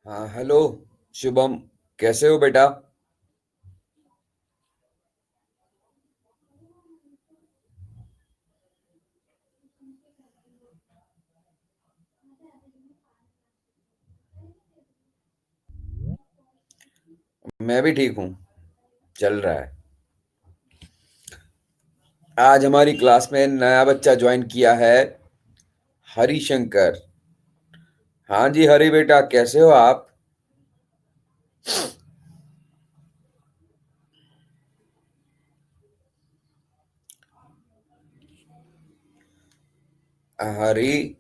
हाँ, हेलो। शुभम, कैसे हो बेटा? मैं भी ठीक हूँ। चल रहा है। आज हमारी क्लास में नया बच्चा ज्वाइन किया है। हरिशंकर। हाँ जी, हरि बेटा, कैसे हो आप? हरि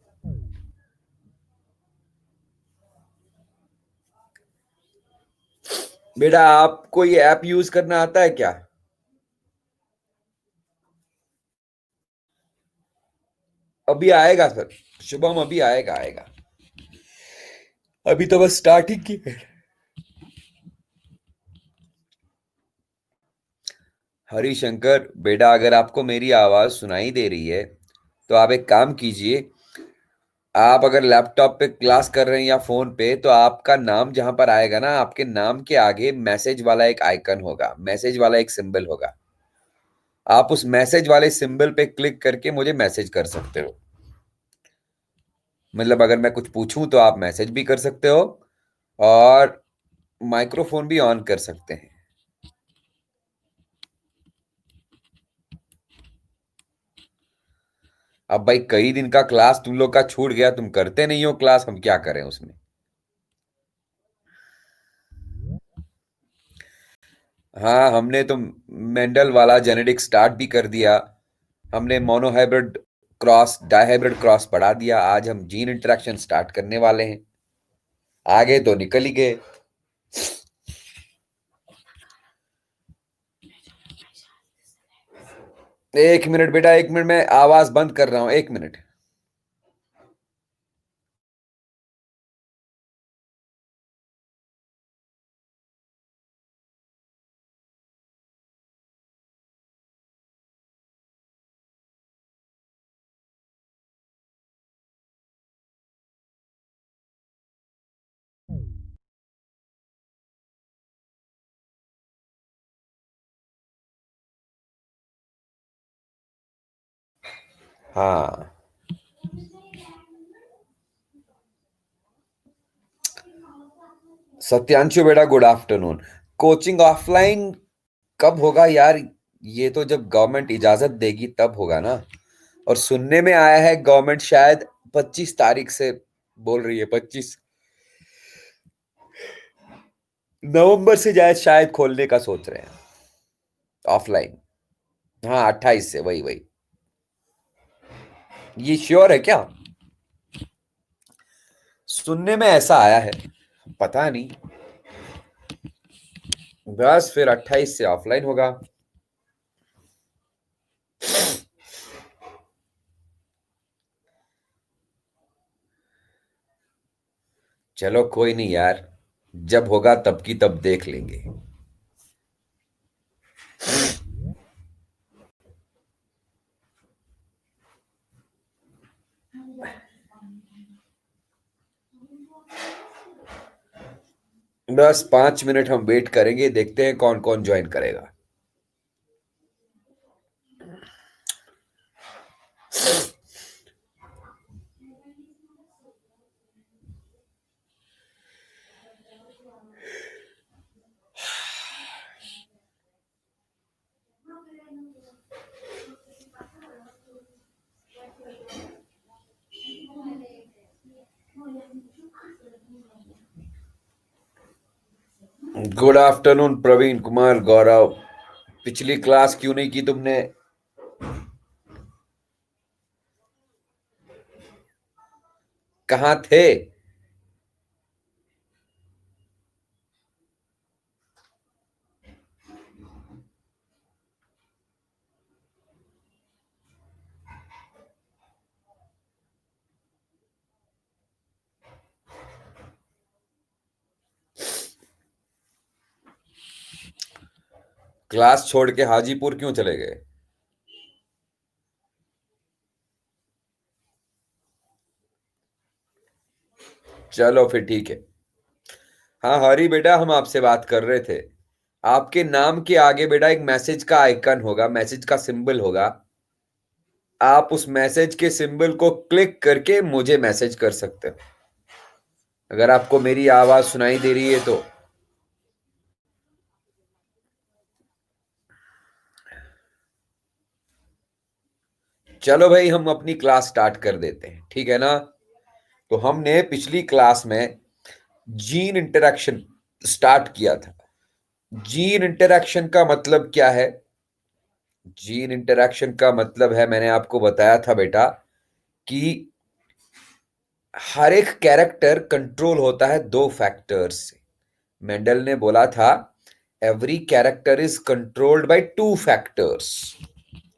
बेटा, आपको ये ऐप यूज करना आता है क्या? अभी आएगा सर। शुभम, अभी आएगा आएगा। अभी तो बस स्टार्टिंग की है। हरिशंकर बेटा, अगर आपको मेरी आवाज सुनाई दे रही है तो आप एक काम कीजिए। आप अगर लैपटॉप पे क्लास कर रहे हैं या फोन पे, तो आपका नाम जहां पर आएगा ना, आपके नाम के आगे मैसेज वाला एक आइकन होगा, मैसेज वाला एक सिंबल होगा। आप उस मैसेज वाले सिंबल पे क्लिक करके मुझे मैसेज कर सकते हो। मतलब अगर मैं कुछ पूछूं तो आप मैसेज भी कर सकते हो, और माइक्रोफोन भी ऑन कर सकते हैं। अब भाई, कई दिन का क्लास तुम लोग का छूट गया, तुम करते नहीं हो क्लास, हम क्या करें उसमें। हाँ, हमने तो मेंडल वाला जेनेटिक्स स्टार्ट भी कर दिया। हमने मोनोहाइब्रिड क्रॉस, डाइहाइब्रिड क्रॉस पढ़ा दिया। आज हम जीन इंटरेक्शन स्टार्ट करने वाले हैं। आगे तो निकल ही गए। 1 मिनट बेटा, 1 मिनट, में आवाज बंद कर रहा हूं, 1 मिनट। हाँ, सत्यांशु बेटा, गुड आफ्टरनून। कोचिंग ऑफलाइन कब होगा यार? ये तो जब गवर्नमेंट इजाजत देगी तब होगा ना। और सुनने में आया है गवर्नमेंट शायद 25 तारीख से बोल रही है। 25 नवंबर से शायद खोलने का सोच रहे हैं ऑफलाइन। हाँ, 28 से, वही वही। ये श्योर है क्या? सुनने में ऐसा आया है, पता नहीं। बस फिर 28 से ऑफलाइन होगा। चलो कोई नहीं यार, जब होगा तब की तब देख लेंगे। 5 मिनट हम वेट करेंगे, देखते हैं कौन कौन ज्वाइन करेगा। Good afternoon Praveen Kumar Gaurav. पिछली क्लास क्यों नहीं की तुमने? कहाँ थे? क्लास छोड़ के हाजीपुर क्यों चले गए? चलो फिर ठीक है। हाँ हरी बेटा, हम आपसे बात कर रहे थे। आपके नाम के आगे बेटा एक मैसेज का आइकन होगा, मैसेज का सिंबल होगा। आप उस मैसेज के सिंबल को क्लिक करके मुझे मैसेज कर सकते हो, अगर आपको मेरी आवाज सुनाई दे रही है तो। चलो भाई, हम अपनी क्लास स्टार्ट कर देते हैं, ठीक है ना? तो हमने पिछली क्लास में जीन इंटरेक्शन स्टार्ट किया था। जीन इंटरेक्शन का मतलब क्या है? जीन इंटरेक्शन का मतलब है, मैंने आपको बताया था बेटा, कि हर एक कैरेक्टर कंट्रोल होता है दो फैक्टर्स से। मेंडल ने बोला था every character is controlled by two factors,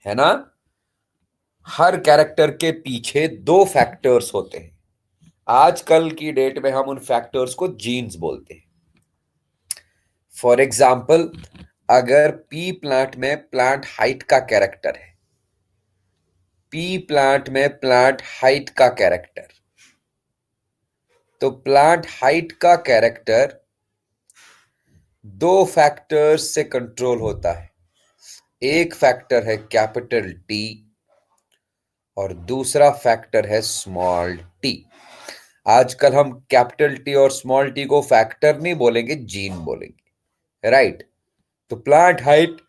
है ना? हर कैरेक्टर के पीछे दो फैक्टर्स होते हैं। आजकल की डेट में हम उन फैक्टर्स को जीन्स बोलते हैं। फॉर एग्जाम्पल, अगर पी प्लांट में प्लांट हाइट का कैरेक्टर है, पी प्लांट में प्लांट हाइट का कैरेक्टर, तो प्लांट हाइट का कैरेक्टर दो फैक्टर्स से कंट्रोल होता है। एक फैक्टर है कैपिटल टी और दूसरा फैक्टर है स्मॉल टी। आजकल हम कैपिटल टी और स्मॉल टी को फैक्टर नहीं बोलेंगे, जीन बोलेंगे, राइट? तो plant height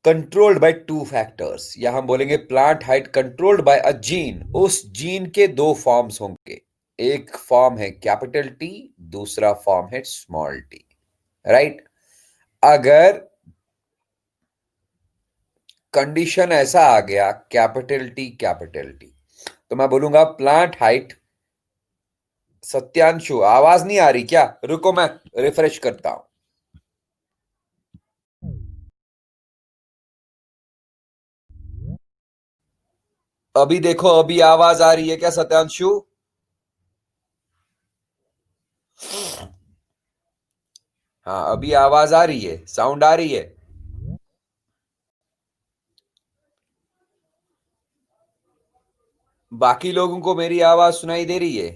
controlled by two factors, या हम बोलेंगे plant height controlled by a gene. उस जीन के दो फॉर्म्स होंगे, एक फॉर्म है कैपिटल टी, दूसरा फॉर्म है स्मॉल टी, राइट? अगर कंडीशन ऐसा आ गया कैपिटल टी, तो मैं बोलूंगा प्लांट हाइट। सत्यांशु, आवाज नहीं आ रही क्या? रुको मैं रिफ्रेश करता हूं। अभी देखो, अभी आवाज आ रही है क्या सत्यांशु? हाँ, अभी आवाज आ रही है, साउंड आ रही है। बाकी लोगों को मेरी आवाज सुनाई दे रही है?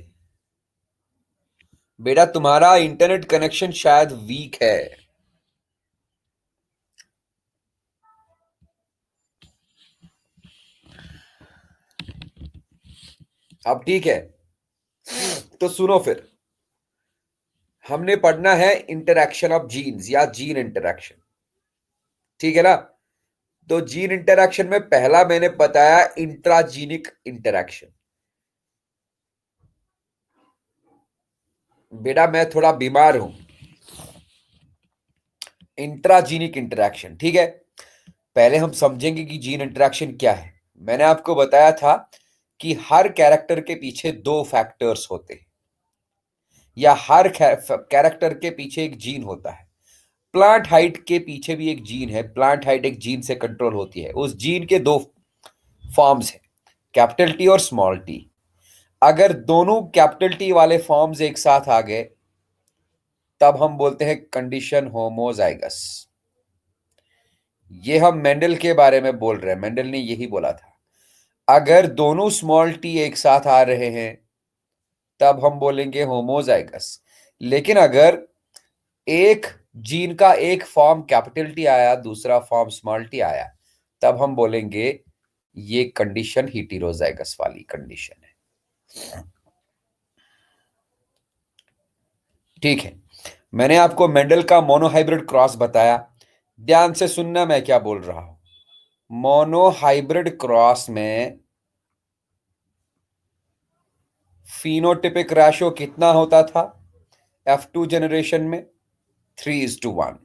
बेटा तुम्हारा इंटरनेट कनेक्शन शायद वीक है। अब ठीक है, तो सुनो फिर। हमने पढ़ना है इंटरैक्शन ऑफ जीन्स या जीन इंटरैक्शन, ठीक है ना? तो जीन इंटरैक्शन में पहला मैंने बताया इंट्राजीनिक इंटरैक्शन। बेटा मैं थोड़ा बीमार हूं। इंट्राजीनिक इंटरैक्शन, ठीक है? पहले हम समझेंगे कि जीन इंटरैक्शन क्या है। मैंने आपको बताया था कि हर कैरेक्टर के पीछे दो फैक्टर्स होते हैं, या हर कैरेक्टर के पीछे एक जीन होता है। प्लांट हाइट के पीछे भी एक जीन है, प्लांट हाइट एक जीन से कंट्रोल होती है। उस जीन के दो फॉर्म्स हैं, कैपिटल टी और स्मॉल टी। अगर दोनों कैपिटल टी वाले फॉर्म्स एक साथ आ गए, तब हम बोलते हैं कंडीशन होमोजाइगस। ये हम मेंडल के बारे में बोल रहे हैं, मेंडल ने यही बोला था। अगर दोनों स्मॉल टी एक साथ आ रहे हैं, तब हम बोलेंगे होमोजाइगस। लेकिन अगर एक जीन का एक फॉर्म कैपिटल टी आया, दूसरा फॉर्म स्मॉल टी आया, तब हम बोलेंगे ये कंडीशन हीटेरोजाइगस वाली कंडीशन है। ठीक है, मैंने आपको मेंडल का मोनोहाइब्रिड क्रॉस बताया। ध्यान से सुनना मैं क्या बोल रहा हूं। मोनोहाइब्रिड क्रॉस में फिनोटिपिक रेशो कितना होता था? F2 जनरेशन में 3:1।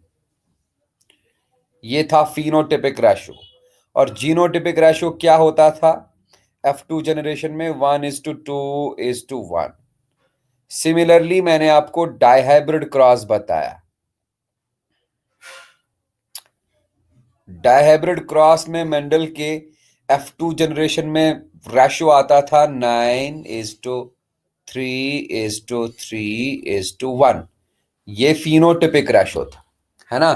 ये था फिनोटिपिक रेशो। और जीनोटिपिक रेशो क्या होता था F2 जनरेशन में? 1:2:1। सिमिलरली मैंने आपको डाइहाइब्रिड क्रॉस बताया। डाइहाइब्रिड क्रॉस में मेंडल के F2 जनरेशन में रेशो आता था 9:3:3:1। ये फिनोटिपिक रेशो था, है ना?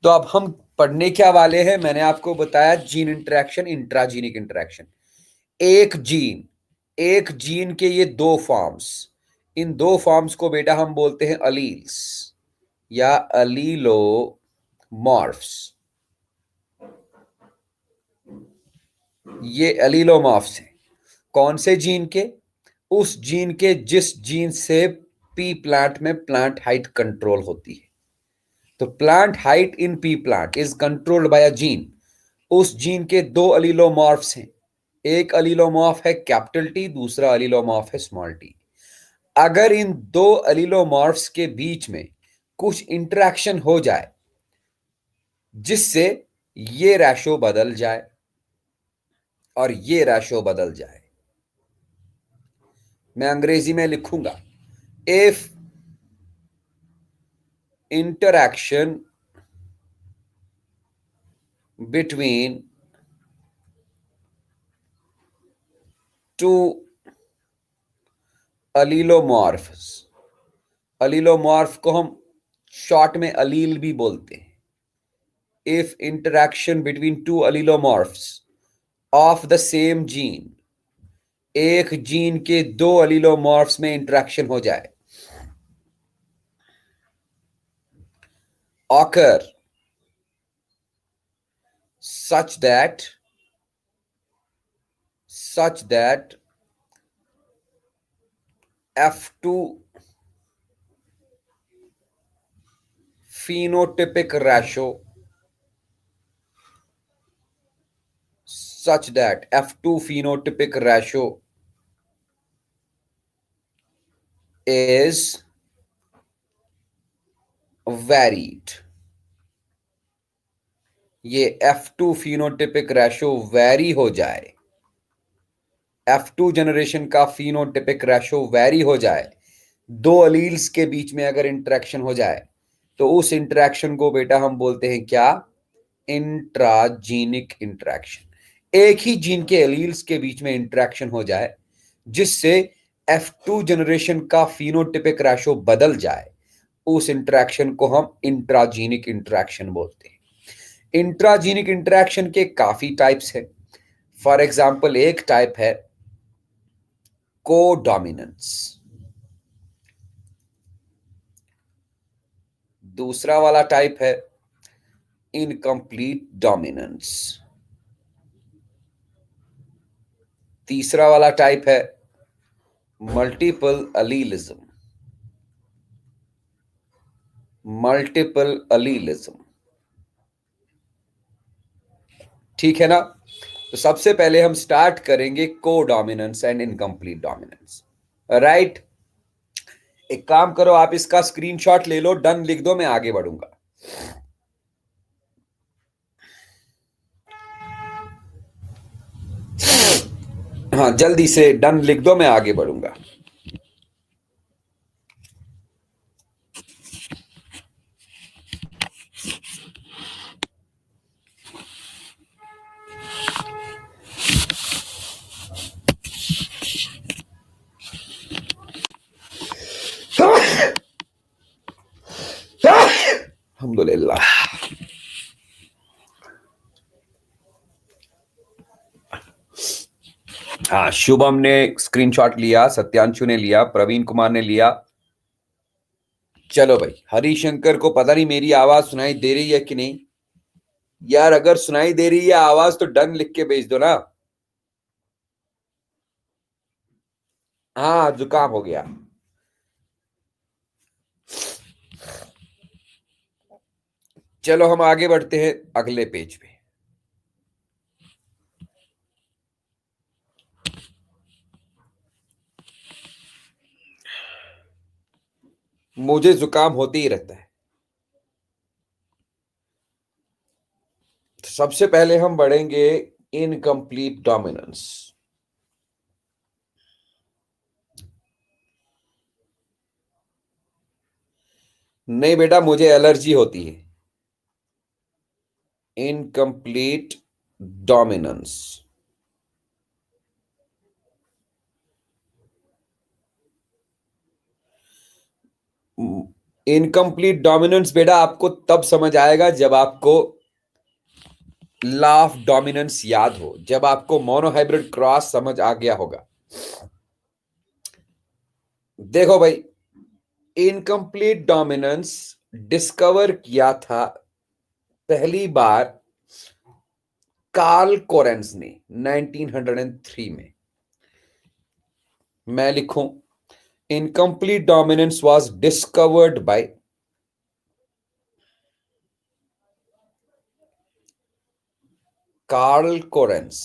तो अब हम पढ़ने क्या वाले हैं? मैंने आपको बताया जीन इंटरेक्शन, इंट्राजीनिक इंटरेक्शन। एक जीन के ये दो फॉर्म्स, इन दो फॉर्म्स को बेटा हम बोलते हैं अलील्स या अलीलोमॉर्फ्स। ये अलीलोमॉर्फ्स हैं। कौन से जीन के? उस जीन के जिस जीन से पी प्लांट में प्लांट हाइट कंट्रोल होती है। तो plant height in P plant is controlled by a gene. उस जीन के दो अलीलोमॉर्फ्स हैं। एक अलीलोमॉर्फ है कैपिटल टी, दूसरा अलीलोमॉर्फ है स्मॉल टी। अगर इन दो अलीलोमॉर्फ्स के बीच में कुछ इंटरेक्शन हो जाए जिससे ये रेशो बदल जाए और ये रेशो बदल जाए, मैं अंग्रेजी में लिखूंगा, if interaction between two allelomorphs, allelomorph को हम शॉर्ट में अलील भी बोलते हैं। If interaction between two allelomorphs of the same gene, एक जीन के दो अलीलोमॉर्फ्स में इंटरैक्शन हो जाए, occur such that F2 phenotypic ratio, such that F2 phenotypic ratio is varied। ये F2 phenotypic ratio वैरी हो जाए, F2 जनरेशन का phenotypic ratio वैरी हो जाए, दो अलील्स के बीच में अगर इंटरेक्शन हो जाए तो उस इंटरेक्शन को बेटा हम बोलते हैं क्या? इंट्राजीनिक इंटरेक्शन। एक ही जीन के एलील्स के बीच में इंटरेक्शन हो जाए जिससे F2 जनरेशन का फिनोटिपिक रेशो बदल जाए, उस इंटरेक्शन को हम इंट्राजीनिक इंटरेक्शन बोलते हैं। इंट्राजीनिक इंटरेक्शन के काफी टाइप्स हैं। फॉर एग्जाम्पल, एक टाइप है कोडोमिनेंस, दूसरा वाला टाइप है इनकम्प्लीट डोमिनेंस, तीसरा वाला टाइप है मल्टीपल अलीलिज्म, मल्टीपल अलीलिज्म। ठीक है ना? तो सबसे पहले हम स्टार्ट करेंगे codominance and incomplete dominance. Right, एक काम करो, आप इसका स्क्रीनशॉट ले लो, डन लिख दो, मैं आगे बढ़ूंगा। हाँ, जल्दी से डन लिख दो, मैं आगे बढ़ूंगा। अल्हम्दुलिल्लाह। हाँ, शुभम ने स्क्रीनशॉट लिया, सत्यांशु ने लिया, प्रवीण कुमार ने लिया। चलो भाई, हरिशंकर को पता नहीं मेरी आवाज सुनाई दे रही है कि नहीं यार। अगर सुनाई दे रही है आवाज तो डन लिख के भेज दो ना। हाँ, जुकाम हो गया। चलो हम आगे बढ़ते हैं अगले पेज पे। मुझे जुकाम होते ही रहता है। सबसे पहले हम बढ़ेंगे इनकम्प्लीट डोमिनेंस। नहीं बेटा, मुझे एलर्जी होती है। Incomplete dominance. इनकम्प्लीट डोमिनेंस बेटा आपको तब समझ आएगा जब आपको लॉ ऑफ डोमिनेंस याद हो, जब आपको मोनोहाइब्रिड क्रॉस समझ आ गया होगा। देखो भाई, इनकम्प्लीट डोमिनेंस डिस्कवर किया था पहली बार कार्ल कोरेंस ने 1903 में। मैं लिखूं, incomplete dominance was discovered by Carl Correns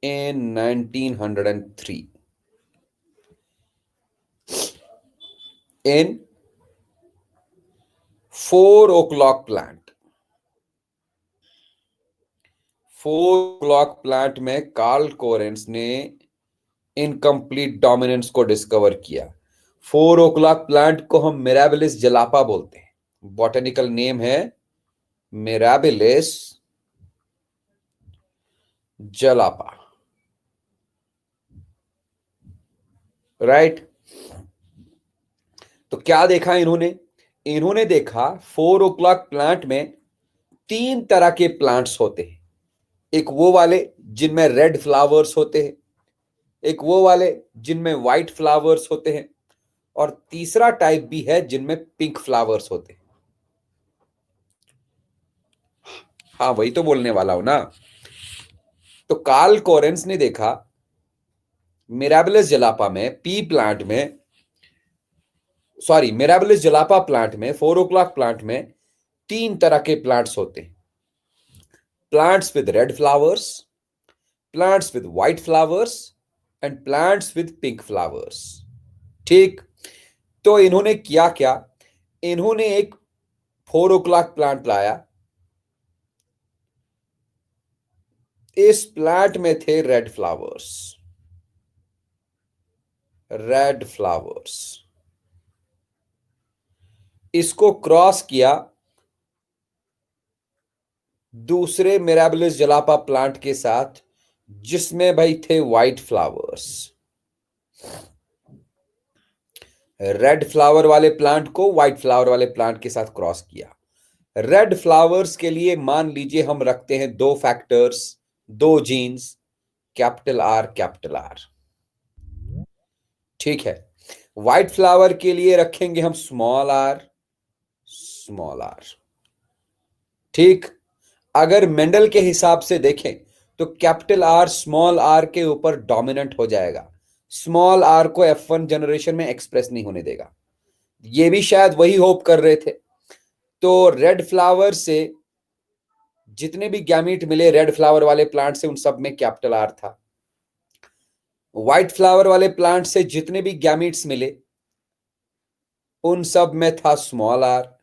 in 1903 in 4 o'clock plant। 4 o'clock plant में कार्ल कोरेंस ने इनकम्प्लीट डोमिनेंस को डिस्कवर किया। 4 o'clock प्लांट को हम मिराबिलिस जलापा बोलते हैं। बॉटनिकल नेम है मिराबिलिस जलापा, राइट। तो क्या देखा इन्होंने? इन्होंने देखा 4 o'clock प्लांट में 3 तरह के प्लांट्स होते हैं। एक वो वाले जिनमें रेड फ्लावर्स होते हैं, एक वो वाले जिनमें व्हाइट फ्लावर्स होते हैं, और तीसरा टाइप भी है जिनमें पिंक फ्लावर्स होते हैं। हाँ, वही तो बोलने वाला हूं ना। तो कार्ल कोरेंस ने देखा मिराबिलिस जलापा में पी प्लांट में, सॉरी, मिराबिलिस जलापा प्लांट में 4 o'clock प्लांट में 3 तरह के प्लांट्स होते हैं। Plants with red flowers, plants with white flowers and plants with pink flowers. ठीक। तो इन्होंने किया क्या? इन्होंने एक 4 o'clock प्लांट लाया। इस प्लांट में थे रेड फ्लावर्स, रेड फ्लावर्स। इसको क्रॉस किया दूसरे मिराबिलिस जलापा प्लांट के साथ जिसमें भाई थे व्हाइट फ्लावर्स। रेड फ्लावर वाले प्लांट को व्हाइट फ्लावर वाले प्लांट के साथ क्रॉस किया। रेड फ्लावर्स के लिए मान लीजिए हम रखते हैं 2 factors, 2 genes, capital R capital R. ठीक है। व्हाइट फ्लावर के लिए रखेंगे हम स्मॉल आर स्मॉल आर। ठीक। अगर मेंडल के हिसाब से देखें तो कैपिटल आर स्मॉल आर के ऊपर डोमिनेंट हो जाएगा, स्मॉल आर को F1 जनरेशन में एक्सप्रेस नहीं होने देगा। ये भी शायद वही होप कर रहे थे। तो रेड फ्लावर से जितने भी गैमीट मिले रेड फ्लावर वाले प्लांट से, उन सब में कैपिटल आर था। व्हाइट फ्लावर वाले प्लांट से जितने भी गैमीट्स मिले उन सब में था स्मॉल आर।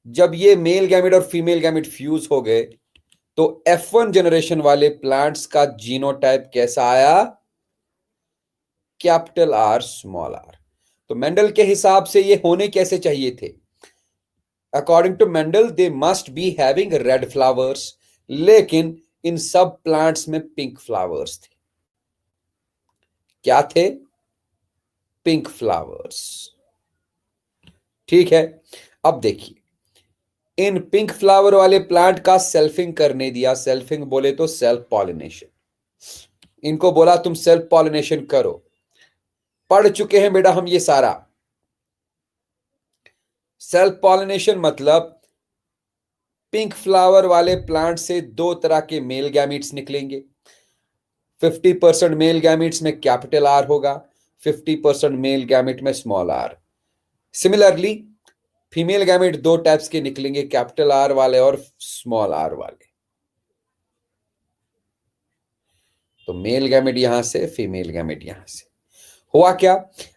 जब ये मेल गैमेट और फीमेल गैमेट फ्यूज हो गए तो F1 जनरेशन वाले प्लांट्स का जीनोटाइप कैसा आया? Capital are small R. तो मेंडल के हिसाब से ये होने कैसे चाहिए थे? According to Mendel they must be having red flowers, लेकिन इन सब प्लांट्स में पिंक फ्लावर्स थे। क्या थे? Pink flowers. ठीक है। अब देखिए, इन पिंक फ्लावर वाले प्लांट का सेल्फिंग करने दिया। सेल्फिंग बोले तो सेल्फ पॉलिनेशन। इनको बोला तुम सेल्फ पॉलिनेशन करो। पढ़ चुके हैं बेटा हम ये सारा। सेल्फ पॉलिनेशन मतलब पिंक फ्लावर वाले प्लांट से 2 तरह के मेल गैमीट्स निकलेंगे। 50% मेल गैमीट्स में कैपिटल आर होगा, 50% मेल गैमीट में small R. Similarly female gamete 2 types के निकलेंगे, कैपिटल आर वाले और स्मॉल आर वाले। तो मेल गैमेट यहां से, फीमेल गैमेट यहां से। हुआ क्या,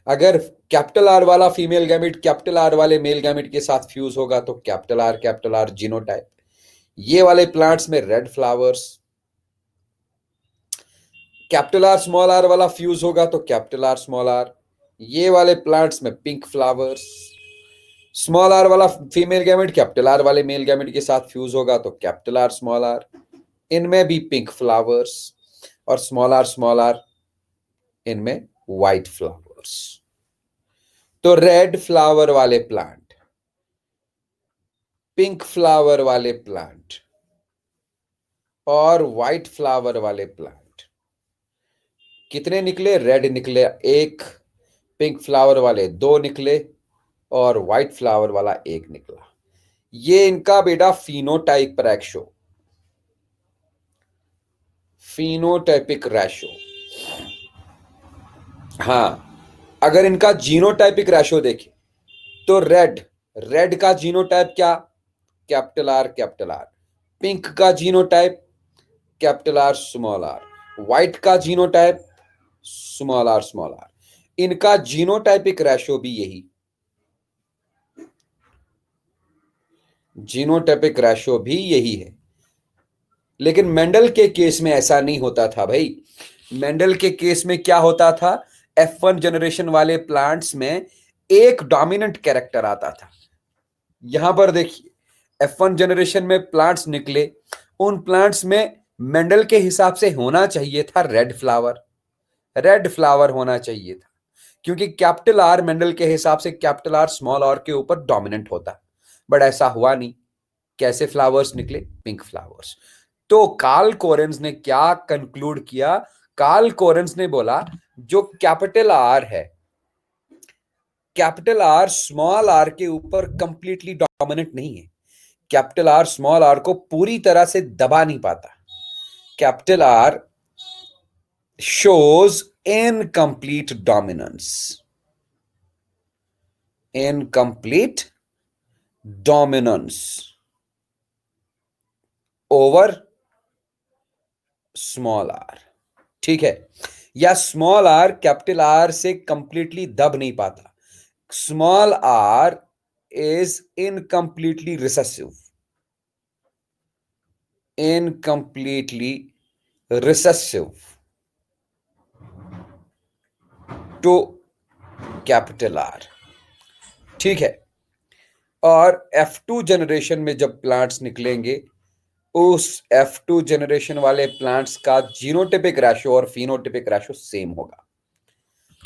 अगर कैपिटल आर वाला फीमेल गैमेट कैपिटल आर वाले मेल गैमेट के साथ फ्यूज होगा तो कैपिटल आर जीनोटाइप। ये वाले प्लांट्स में red flowers, capital are small R वाला फ्यूज होगा तो कैपिटल आर स्मॉल आर। ये वाले प्लांट्स में पिंक फ्लावर्स, स्मॉल आर वाला फीमेल गैमेट कैपिटल आर वाले मेल गैमेट के साथ फ्यूज होगा तो कैपिटल आर स्मॉल आर, इनमें भी पिंक फ्लावर्स, और स्मॉल आर इनमें व्हाइट फ्लावर्स। तो रेड फ्लावर वाले प्लांट, पिंक फ्लावर वाले प्लांट और व्हाइट फ्लावर वाले प्लांट कितने निकले, रेड निकले एक, पिंक फ्लावर वाले दो निकले और व्हाइट फ्लावर वाला एक निकला। ये इनका बेटा फिनोटाइप रेशो, फिनोटाइपिक रेशो। हाँ, अगर इनका जीनोटाइपिक रेशो देखें तो रेड, रेड का जीनोटाइप क्या, capital R capital R. Pink का genotype capital are small R. White का जीनोटाइप स्मॉल आर। इनका जीनोटाइपिक रेशो भी यही, जीनोटाइपिक रेशो भी यही है। लेकिन मेंडल के केस में ऐसा नहीं होता था भाई। मेंडल के केस में क्या होता था, F1 जनरेशन वाले प्लांट्स में एक डोमिनेंट कैरेक्टर आता था। यहां पर देखिए, F1 जनरेशन में प्लांट्स निकले, उन प्लांट्स में मेंडल के हिसाब से होना चाहिए था रेड फ्लावर, रेड फ्लावर होना चाहिए था, क्योंकि कैपिटल आर मेंडल के हिसाब से कैपिटल आर स्मॉल आर के ऊपर डोमिनेंट होता। बट ऐसा हुआ नहीं। कैसे फ्लावर्स निकले, पिंक फ्लावर्स। तो कार्ल कोरेंस ने क्या कंक्लूड किया, कार्ल कोरेंस ने बोला जो कैपिटल आर है, कैपिटल आर स्मॉल आर के ऊपर कंप्लीटली डोमिनेंट नहीं है। कैपिटल आर स्मॉल आर को पूरी तरह से दबा नहीं पाता। Capital R shows incomplete dominance, incomplete dominance over small R. ठीक है, या स्मॉल आर कैपिटल आर से कंप्लीटली दब नहीं पाता। Small R is incompletely recessive, incompletely recessive to capital R. ठीक है, और F2 जनरेशन में जब प्लांट्स निकलेंगे, उस F2 जनरेशन वाले प्लांट्स का जीनोटिपिक रेशो और फिनोटिपिक रेशो सेम होगा।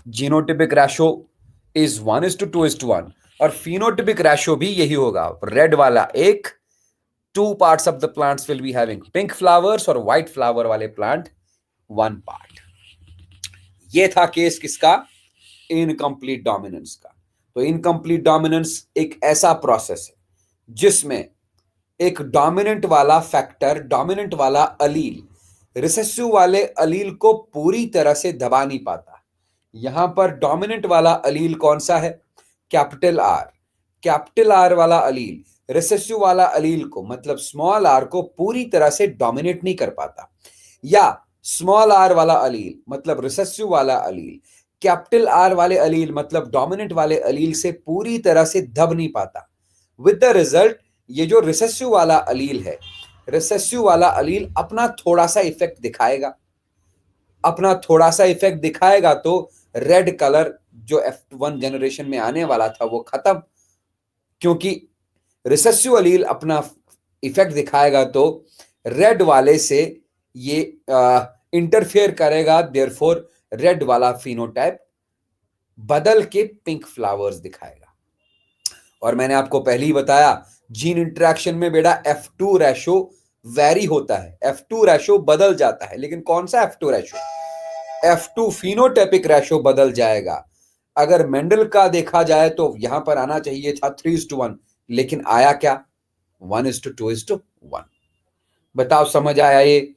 जीनोटिपिक रेशो इज 1:2:1 और फिनोटिपिक रेशो भी यही होगा। रेड वाला एक, 2 parts of the plants will be having pink flowers, और व्हाइट फ्लावर वाले प्लांट 1 पार्ट। ये था केस किसका, इनकम्प्लीट डोमिनेंस का। तो इनकम्प्लीट डोमिनेंस एक ऐसा प्रोसेस है जिसमें एक डोमिनेंट वाला फैक्टर, डोमिनेंट वाला अलील रिसेसिव वाले अलील को पूरी तरह से दबा नहीं पाता। यहां पर डोमिनेंट वाला अलील कौन सा है, कैपिटल आर। कैपिटल आर वाला अलील रिसेसिव वाला अलील को, मतलब स्मॉल आर को पूरी तरह से डोमिनेट नहीं कर पाता, या स्मॉल आर वाला अलील मतलब रिसेसिव वाला अलील कैपिटल आर वाले अलील मतलब डोमिनेंट वाले अलील से पूरी तरह से दब नहीं पाता। विद द रिजल्ट, ये जो रिसेसिव वाला अलील है, रिसेसिव वाला अलील अपना थोड़ा सा इफेक्ट दिखाएगा, अपना थोड़ा सा इफेक्ट दिखाएगा तो रेड कलर जो F1 जनरेशन में आने वाला था वो खत्म, क्योंकि रिसेसिव अलील अपना इफेक्ट दिखाएगा तो रेड वाले से ये इंटरफेयर करेगा, देयरफॉर रेड वाला फिनोटाइप बदल के पिंक फ्लावर्स दिखाएगा। और मैंने आपको पहले ही बताया, जीन इंटरेक्शन में बेटा F2 रेशो वेरी होता है, F2 रेशो बदल जाता है। लेकिन कौन सा F2 ratio, F2 phenotypic ratio बदल जाएगा। अगर मेंडल का देखा जाए तो यहां पर आना चाहिए था 3:1, लेकिन आया क्या, 1:2:1। बताओ समझ आया ये?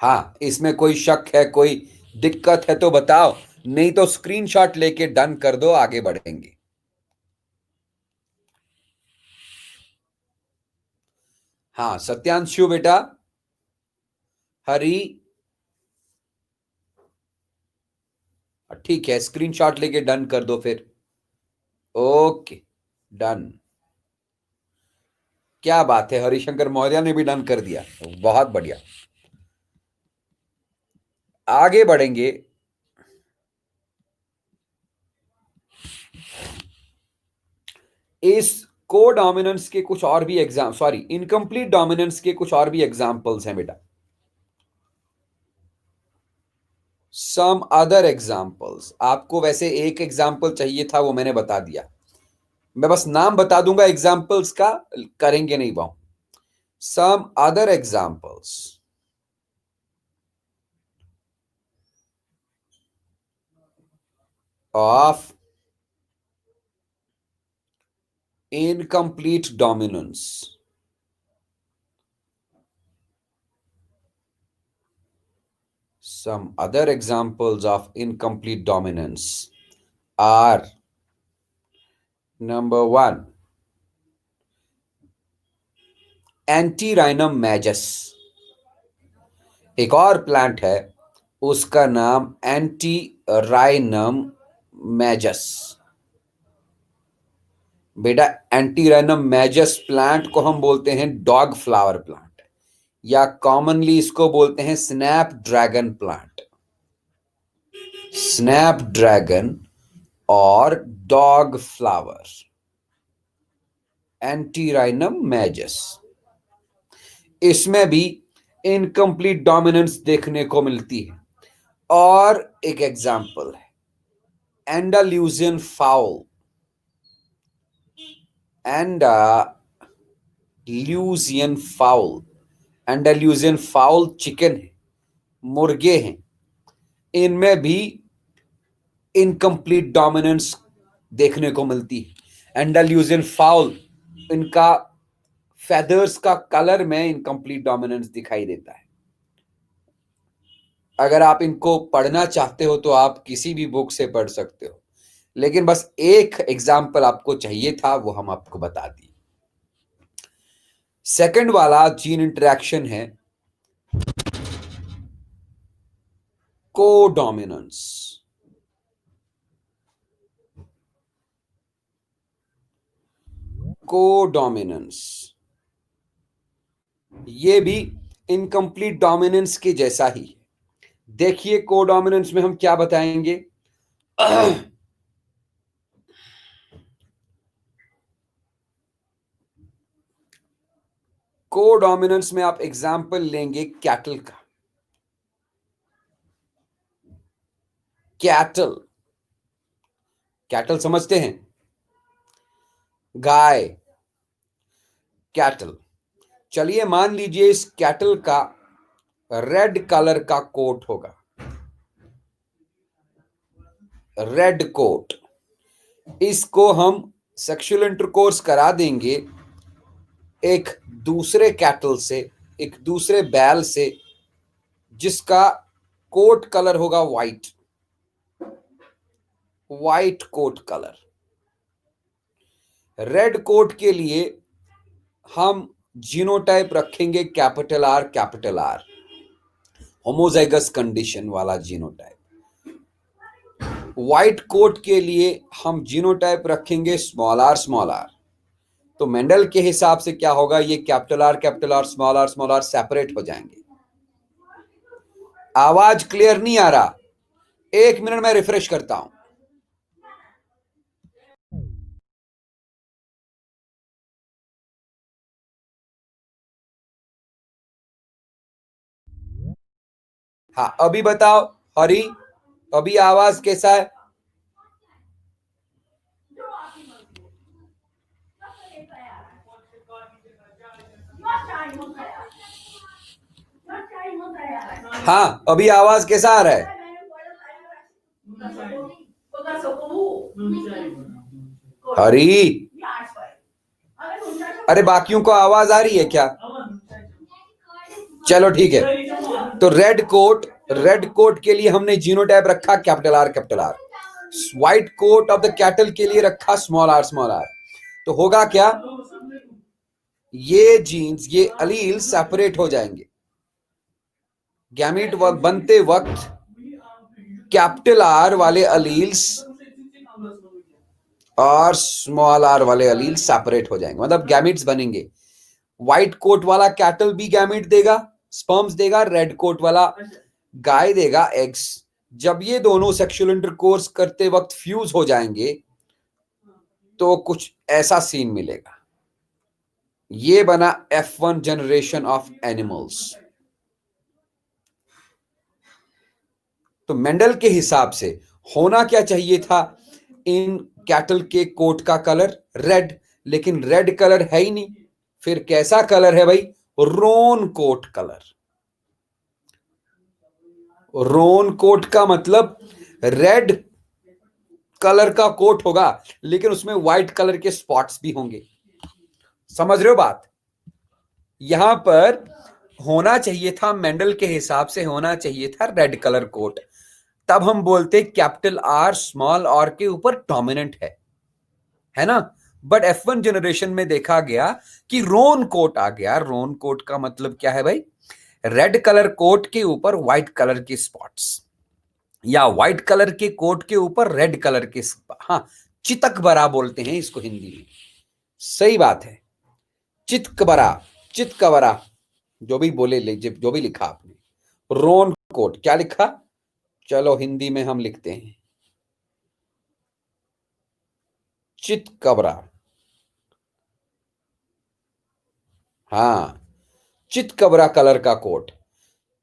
हाँ, इसमें कोई शक है, कोई दिक्कत है तो बताओ, नहीं तो स्क्रीनशॉट लेके डन कर दो, आगे बढ़ेंगे। हाँ सत्यांशु बेटा, हरी, ठीक है, स्क्रीनशॉट लेके डन कर दो फिर। Okay done. क्या बात है, हरिशंकर मौर्य ने भी डन कर दिया, बहुत बढ़िया। आगे बढ़ेंगे। इस कोडोमिनेंस के कुछ और भी इनकम्प्लीट डोमिनेंस के कुछ और भी एग्जांपल्स हैं बेटा। सम अदर एग्जांपल्स, आपको वैसे एक एग्जांपल चाहिए था, वो मैंने बता दिया। मैं बस नाम बता दूंगा एग्जांपल्स का, करेंगे नहीं बाउ। Some other examples of incomplete dominance. Some other examples of incomplete dominance are: number one, Antirrhinum majus. एक और प्लांट है, उसका नाम एंटीराइनम मैजस। बेटा एंटीराइनम मैजस प्लांट को हम बोलते हैं डॉग फ्लावर प्लांट, या कॉमनली इसको बोलते हैं snap dragon plant. Snap dragon और डॉग फ्लावर, एंटीराइनम मैजस। इसमें भी इनकम्प्लीट डोमिनेंस देखने को मिलती है। और एक एग्जांपल है एंडालूजियन फाउल। एंडालूजियन फाउल, एंडालूजियन फाउल चिकन है, मुर्गे हैं, इनमें भी इनकम्प्लीट डोमिनेंस देखने को मिलती है। एंडालूजियन फाउल, इनका फेदर्स का कलर में इनकम्प्लीट डोमिनेंस दिखाई देता है। अगर आप इनको पढ़ना चाहते हो तो आप किसी भी बुक से पढ़ सकते हो, लेकिन बस एक एग्जाम्पल आपको चाहिए था, वो हम आपको बता दिए। सेकंड वाला जीन इंटरेक्शन है कोडोमिनेंस। कोडोमिनेंस ये भी इनकम्प्लीट डोमिनेंस के जैसा ही। देखिए कोडोमिनेंस में हम क्या बताएंगे। कोडोमिनेंस में आप एग्जाम्पल लेंगे कैटल का। कैटल, कैटल समझते हैं, गाय, कैटल। चलिए मान लीजिए इस कैटल का रेड कलर का कोट होगा, रेड कोट। इसको हम सेक्सुअल इंटरकोर्स करा देंगे एक दूसरे कैटल से, एक दूसरे बैल से, जिसका कोट कलर होगा white, white coat colour. Red coat के लिए हम जीनोटाइप रखेंगे capital R, capital R, homozygous condition वाला जीनोटाइप। व्हाइट कोट के लिए हम जीनोटाइप रखेंगे स्मॉल आर, स्मॉल आर। तो मेंडल के हिसाब से क्या होगा, ये कैपिटल आर, स्मॉल आर सेपरेट हो जाएंगे। आवाज क्लियर नहीं आ रहा, एक मिनट में रिफ्रेश करता हूं। हाँ अभी बताओ हरी, अभी आवाज कैसा है? हाँ अभी आवाज कैसा आ रहा है? हरी, अरे बाकियों को आवाज आ रही है क्या? चलो ठीक है। तो रेड कोट के लिए हमने जीनोटाइप रखा capital R, capital R. White coat of the cattle के लिए रखा स्मॉल आर, स्मॉल आर। तो होगा क्या, ये जीन्स, ये अलील सेपरेट हो जाएंगे। गैमीट बनते वक्त कैपिटल आर वाले अलील्स और स्मॉल आर वाले अलील सेपरेट हो जाएंगे, मतलब गैमीट्स बनेंगे। व्हाइट कोट वाला कैटल भी गैमीट देगा, स्पर्म्स देगा। रेड कोट वाला गाय देगा एग्स। जब ये दोनों सेक्सुअल इंटरकोर्स करते वक्त फ्यूज हो जाएंगे तो कुछ ऐसा सीन मिलेगा। ये बना F1 जनरेशन ऑफ एनिमल्स। तो मेंडल के हिसाब से होना क्या चाहिए था इन कैटल के कोट का कलर? रेड, लेकिन रेड कलर है ही नहीं। फिर कैसा कलर है भाई? रोन कोट कलर। रोन कोट का मतलब रेड कलर का कोट होगा, लेकिन उसमें व्हाइट कलर के स्पॉट्स भी होंगे। समझ रहे हो बात? यहां पर होना चाहिए था, मेंडल के हिसाब से होना चाहिए था रेड कलर कोट। तब हम बोलते कैपिटल आर स्मॉल आर के ऊपर डोमिनेंट है ना। बट F1 जनरेशन में देखा गया कि रोन कोट आ गया। रोन कोट का मतलब क्या है भाई? रेड कलर कोट के ऊपर व्हाइट कलर के स्पॉट्स, या व्हाइट कलर के कोट के ऊपर रेड कलर के, हाँ, चितकबरा बोलते हैं इसको हिंदी में। सही बात है, चितकबरा, चितकबरा, जो भी बोले, जो भी लिखा आपने। रोन कोट क्या लिखा? चलो हिंदी में हम लिखते हैं चितकबरा। हाँ, चितकबरा कलर का कोट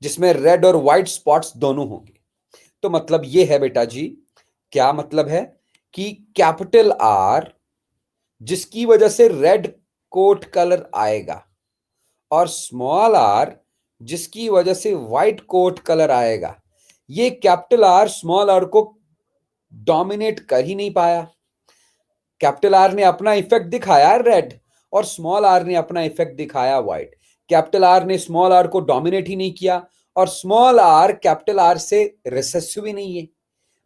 जिसमें रेड और व्हाइट स्पॉट्स दोनों होंगे। तो मतलब ये है बेटा जी, क्या मतलब है कि कैपिटल आर जिसकी वजह से रेड कोट कलर आएगा, और स्मॉल आर जिसकी वजह से व्हाइट कोट कलर आएगा, ये कैपिटल आर स्मॉल आर को डोमिनेट कर ही नहीं पाया। कैपिटल आर ने अपना इफेक्ट दिखाया रेड, और स्मॉल आर ने अपना इफेक्ट दिखाया व्हाइट। कैपिटल आर ने स्मॉल आर को डोमिनेट ही नहीं किया, और स्मॉल आर कैपिटल आर से रिसेसिव ही नहीं है।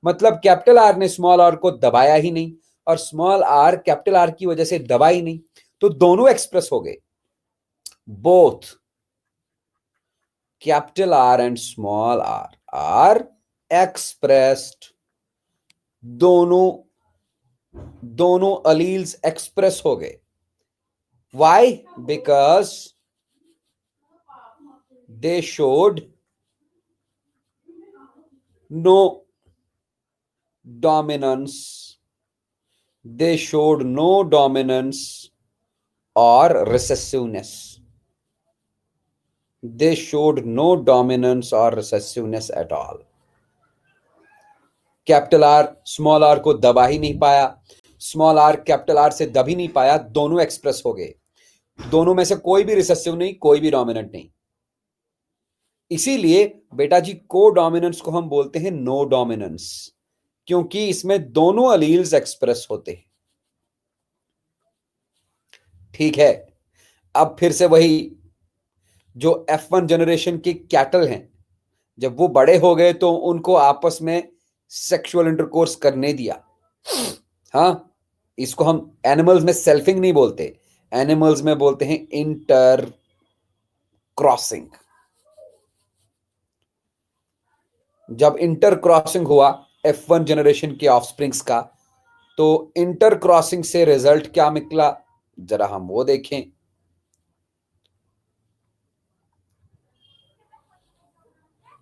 मतलब कैपिटल आर ने स्मॉल आर को दबाया ही नहीं, और स्मॉल आर कैपिटल आर की वजह से दबा ही नहीं। तो दोनों एक्सप्रेस हो गए। Both capital R and small R R expressed. दोनों दोनों अलील्स एक्सप्रेस हो गए। Why? Because they showed no dominance, they showed no dominance or recessiveness. They showed no dominance or recessiveness at all. Capital are small R को दबा ही नहीं पाया, small R capital R से दब ही नहीं पाया। दोनों एक्सप्रेस हो गए। दोनों में से कोई भी रिसेसिव नहीं, कोई भी डोमिनेंट नहीं। इसीलिए बेटा जी को डोमिनेंस को हम बोलते हैं नो डोमिनेंस, क्योंकि इसमें दोनों अलील्स एक्सप्रेस होते हैं। ठीक है, अब फिर से वही, जो F1 जनरेशन के कैटल हैं, जब वो बड़े हो गए तो उनको आपस में सेक्सुअल इंटरकोर्स करने दिया। हाँ, इसको हम एनिमल्स में सेल्फिंग नहीं बोलते, एनिमल्स में बोलते हैं इंटर क्रॉसिंग। जब इंटर क्रॉसिंग हुआ F1 जनरेशन के ऑफस्प्रिंग्स का, तो इंटर क्रॉसिंग से रिजल्ट क्या निकला, जरा हम वो देखें।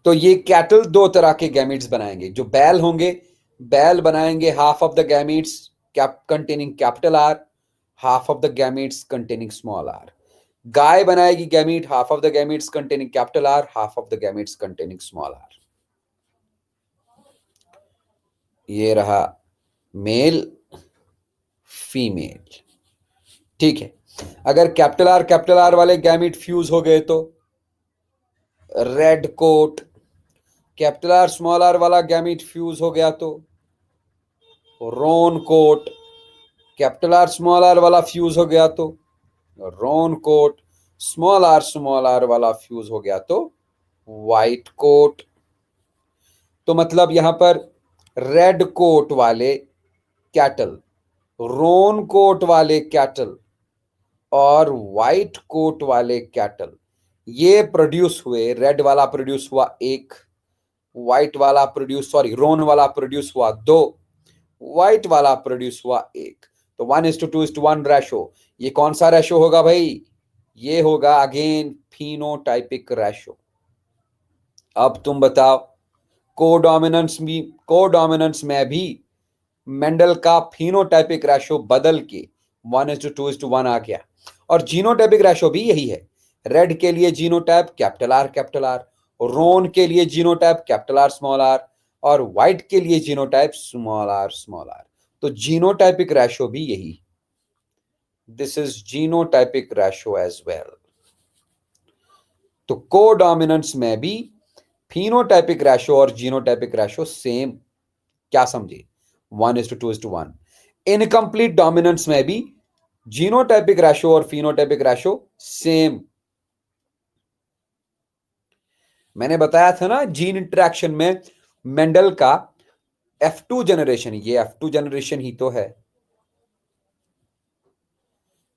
तो ये कैटल दो तरह के गैमीट्स बनाएंगे। जो बैल होंगे, बैल बनाएंगे half of the gametes containing capital R, half of the gametes containing small R. गाय बनाएगी gamete, half of the gametes containing capital R, half of the gametes containing small R. ये रहा मेल फीमेल। ठीक है, अगर capital R वाले gamete fuse हो गए तो red coat, capital are small R वाला गैमीट फ्यूज हो गया तो roan coat, capital are small R वाला फ्यूज हो गया तो रोन कोट, स्मॉल आर वाला फ्यूज हो गया तो व्हाइट कोट। तो मतलब यहां पर रेड कोट वाले कैटल, रोन कोट वाले कैटल और व्हाइट कोट वाले कैटल, ये प्रोड्यूस हुए, रेड वाला प्रोड्यूस हुआ एक, व्हाइट वाला प्रोड्यूस सॉरी रोन वाला प्रोड्यूस हुआ दो, व्हाइट वाला प्रोड्यूस हुआ एक। तो 1:2:1 रेशो। ये कौन सा रेशो होगा भाई? ये होगा अगेन फिनोटाइपिक रेशो। अब तुम बताओ, कोडोमिनेंस में भी मेंडल का फिनोटाइपिक रेशो बदल के 1:2:1 आ गया। और जीनोटाइपिक रेशो भी यही है। रेड के लिए जीनोटाइप कैपिटल आर, रोन के लिए genotype capital are small R, और व्हाइट के लिए genotype small R small R. तो जीनोटाइपिक रेशो भी यही, this is genotypic ratio as well. तो कोडोमिनेंस में भी फिनोटाइपिक रेशो और जीनोटाइपिक रेशो सेम। क्या समझे? 1:2:1। इनकम्प्लीट डोमिनेंस में भी जीनोटाइपिक रेशो और फिनोटाइपिक रेशो सेम। मैंने बताया था ना जीन इंटरेक्शन में मेंडल का F2 जनरेशन, ये F2 जनरेशन ही तो है।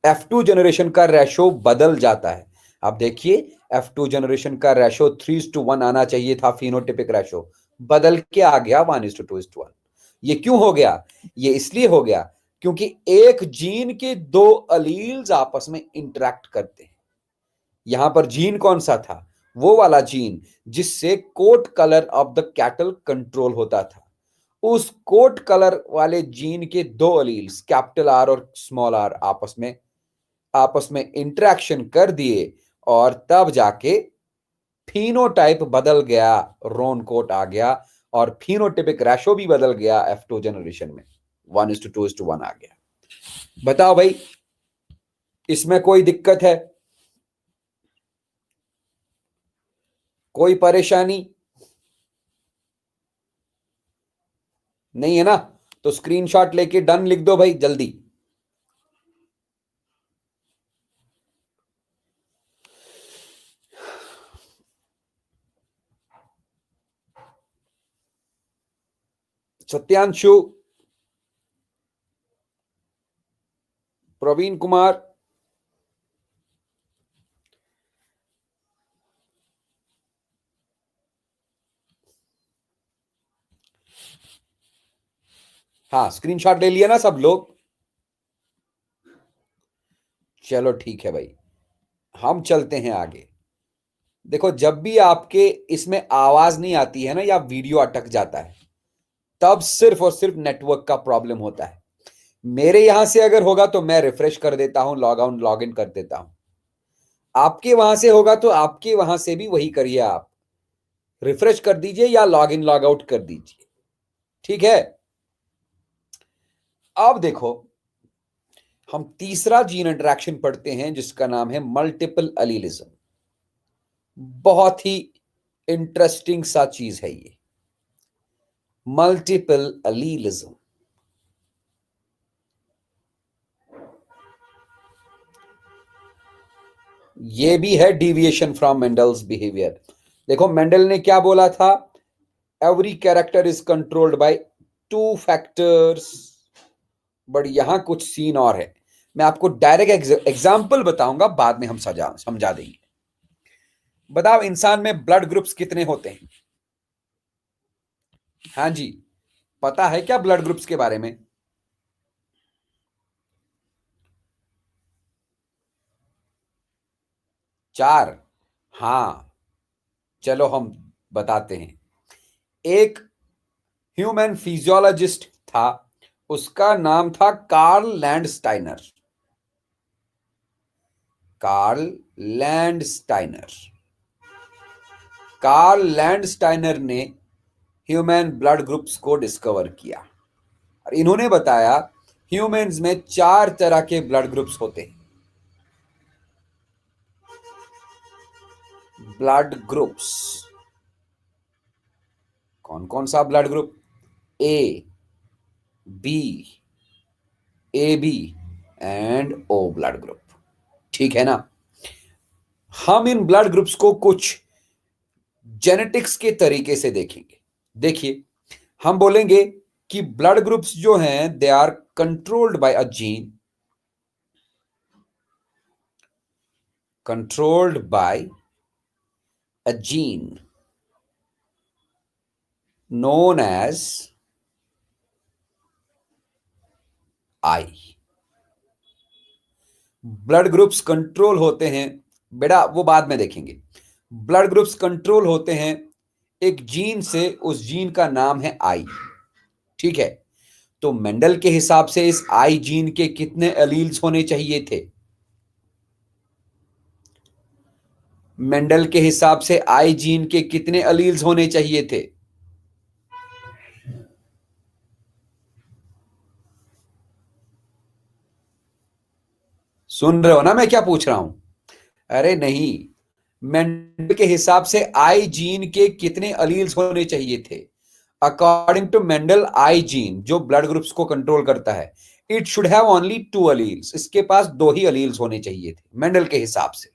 F2 जनरेशन का रेशो बदल जाता है। आप देखिए, F2 जनरेशन का रेशो 3:1 आना चाहिए था, फिनोटाइपिक रेशो बदल के आ गया 1:2:1। ये क्यों हो गया? ये इसलिए हो गया क्योंकि एक जीन के दो अलील्स आपस में इंटरेक्ट करते हैं। यहां पर जीन कौन सा था? वो वाला जीन जिससे coat colour of the cattle control होता था। उस कोट कलर वाले जीन के दो अलील्स कैपिटल आर और स्मॉल आर आपस में इंटरेक्शन कर दिए, और तब जाके फिनोटाइप बदल गया, रोन कोट आ गया, और फिनोटाइपिक रेशो भी बदल गया F2 जनरेशन में, 1:2:1 आ गया। बताओ भाई, इसमें कोई दिक्कत है? कोई परेशानी नहीं है ना? तो स्क्रीनशॉट लेके डन लिख दो भाई जल्दी। सत्यांशु, प्रवीण कुमार, हाँ स्क्रीनशॉट ले लिया ना सब लोग? चलो ठीक है भाई, हम चलते हैं आगे। देखो, जब भी आपके इसमें आवाज नहीं आती है ना, या वीडियो अटक जाता है, तब सिर्फ और सिर्फ नेटवर्क का प्रॉब्लम होता है। मेरे यहां से अगर होगा तो मैं रिफ्रेश कर देता हूं, लॉग आउट लॉग इन कर देता हूं। आपके वहां से होगा तो आपके वहां से भी वही करिए, आप रिफ्रेश कर दीजिए या लॉग इन लॉग आउट कर दीजिए। ठीक है? अब देखो, हम तीसरा जीन इंटरेक्शन पढ़ते हैं जिसका नाम है मल्टीपल अलीलिज्म। बहुत ही इंटरेस्टिंग सा चीज है ये मल्टीपल अलीलिज्म। ये भी है डिविएशन फ्रॉम मेंडल्स बिहेवियर। देखो, मेंडल ने क्या बोला था? Every character is controlled by two factors. But यहां कुछ सीन और है। मैं आपको डायरेक्ट एग्जाम्पल बताऊंगा, बाद में हम समझा देंगे। बताओ, इंसान में ब्लड ग्रुप्स कितने होते हैं? हाँ जी, पता है क्या ब्लड ग्रुप्स के बारे में? 4। हाँ, चलो हम बताते हैं। एक ह्यूमन फिजियोलॉजिस्ट था, उसका नाम था Karl Landsteiner. Karl Landsteiner. Karl Landsteiner ने ह्यूमन ब्लड ग्रुप्स को डिस्कवर किया, और इन्होंने बताया ह्यूमंस में 4 तरह के ब्लड ग्रुप्स होते हैं। ब्लड ग्रुप्स कौन कौन सा? Blood group A, B, A B and O blood group. ठीक है ना? हम इन ब्लड ग्रुप्स को कुछ जेनेटिक्स के तरीके से देखेंगे। देखिए, हम बोलेंगे कि ब्लड ग्रुप्स जो हैं they are controlled by a gene, controlled by a gene known as I. Blood groups control होते हैं, बेटा वो बाद में देखेंगे। ब्लड ग्रुप्स कंट्रोल होते हैं एक जीन से, उस जीन का नाम है आई। ठीक है, तो मेंडल के हिसाब से इस आई जीन के कितने एलील्स होने चाहिए थे? मेंडल के हिसाब से आई जीन के कितने एलील्स होने चाहिए थे? सुन रहे हो ना मैं क्या पूछ रहा हूं? अरे नहीं, मेंडल के हिसाब से आई जीन के कितने अलील्स होने चाहिए थे? According to Mendel, I gene जो ब्लड ग्रुप्स को कंट्रोल करता है, it should have only 2 alleles. इसके पास 2 ही अलील्स होने चाहिए थे मेंडल के हिसाब से।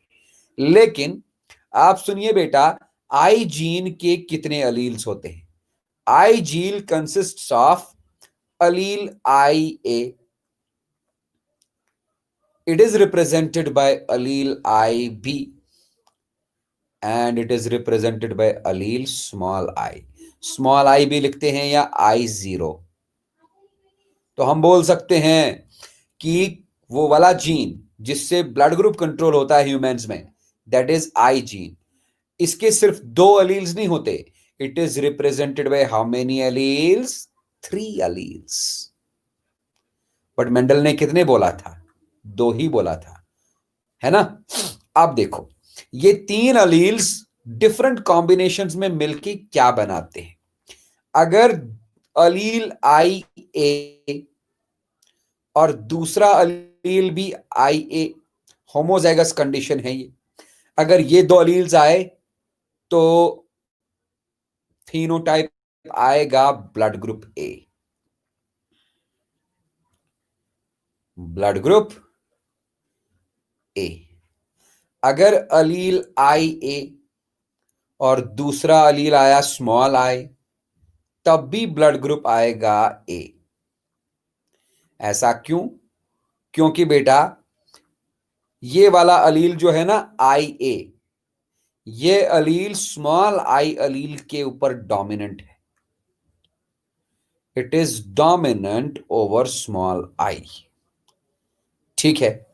लेकिन आप सुनिए बेटा, आई जीन के कितने अलील्स होते हैं? आई gene consists of allele IA. It is represented by allele IB and it is represented by allele small I. Small I भी लिखते हैं या I0। तो हम बोल सकते हैं कि वो वाला जीन जिससे ब्लड ग्रुप कंट्रोल होता है ह्यूमंस में, दैट इज आई जीन, इसके सिर्फ 2 अलील्स नहीं होते। It is represented by how many alleles? 3 alleles. But Mendel ने कितने बोला था? 2 ही बोला था, है ना? अब देखो, ये 3 अलील्स डिफरेंट कॉम्बिनेशंस में मिलके क्या बनाते हैं? अगर अलील आई ए और दूसरा अलील भी आई ए, होमोजाइगस कंडीशन है ये। अगर ये 2 अलील्स आए तो फिनोटाइप आएगा ब्लड ग्रुप ए। ब्लड ग्रुप ए। अगर अलील आई ए और दूसरा अलील आया स्मॉल आई, तब भी ब्लड ग्रुप आएगा ए। ऐसा क्यों? क्योंकि बेटा ये वाला अलील जो है ना आई ए, ये अलील स्मॉल आई अलील के ऊपर डोमिनेंट है। It is dominant over small I. ठीक है,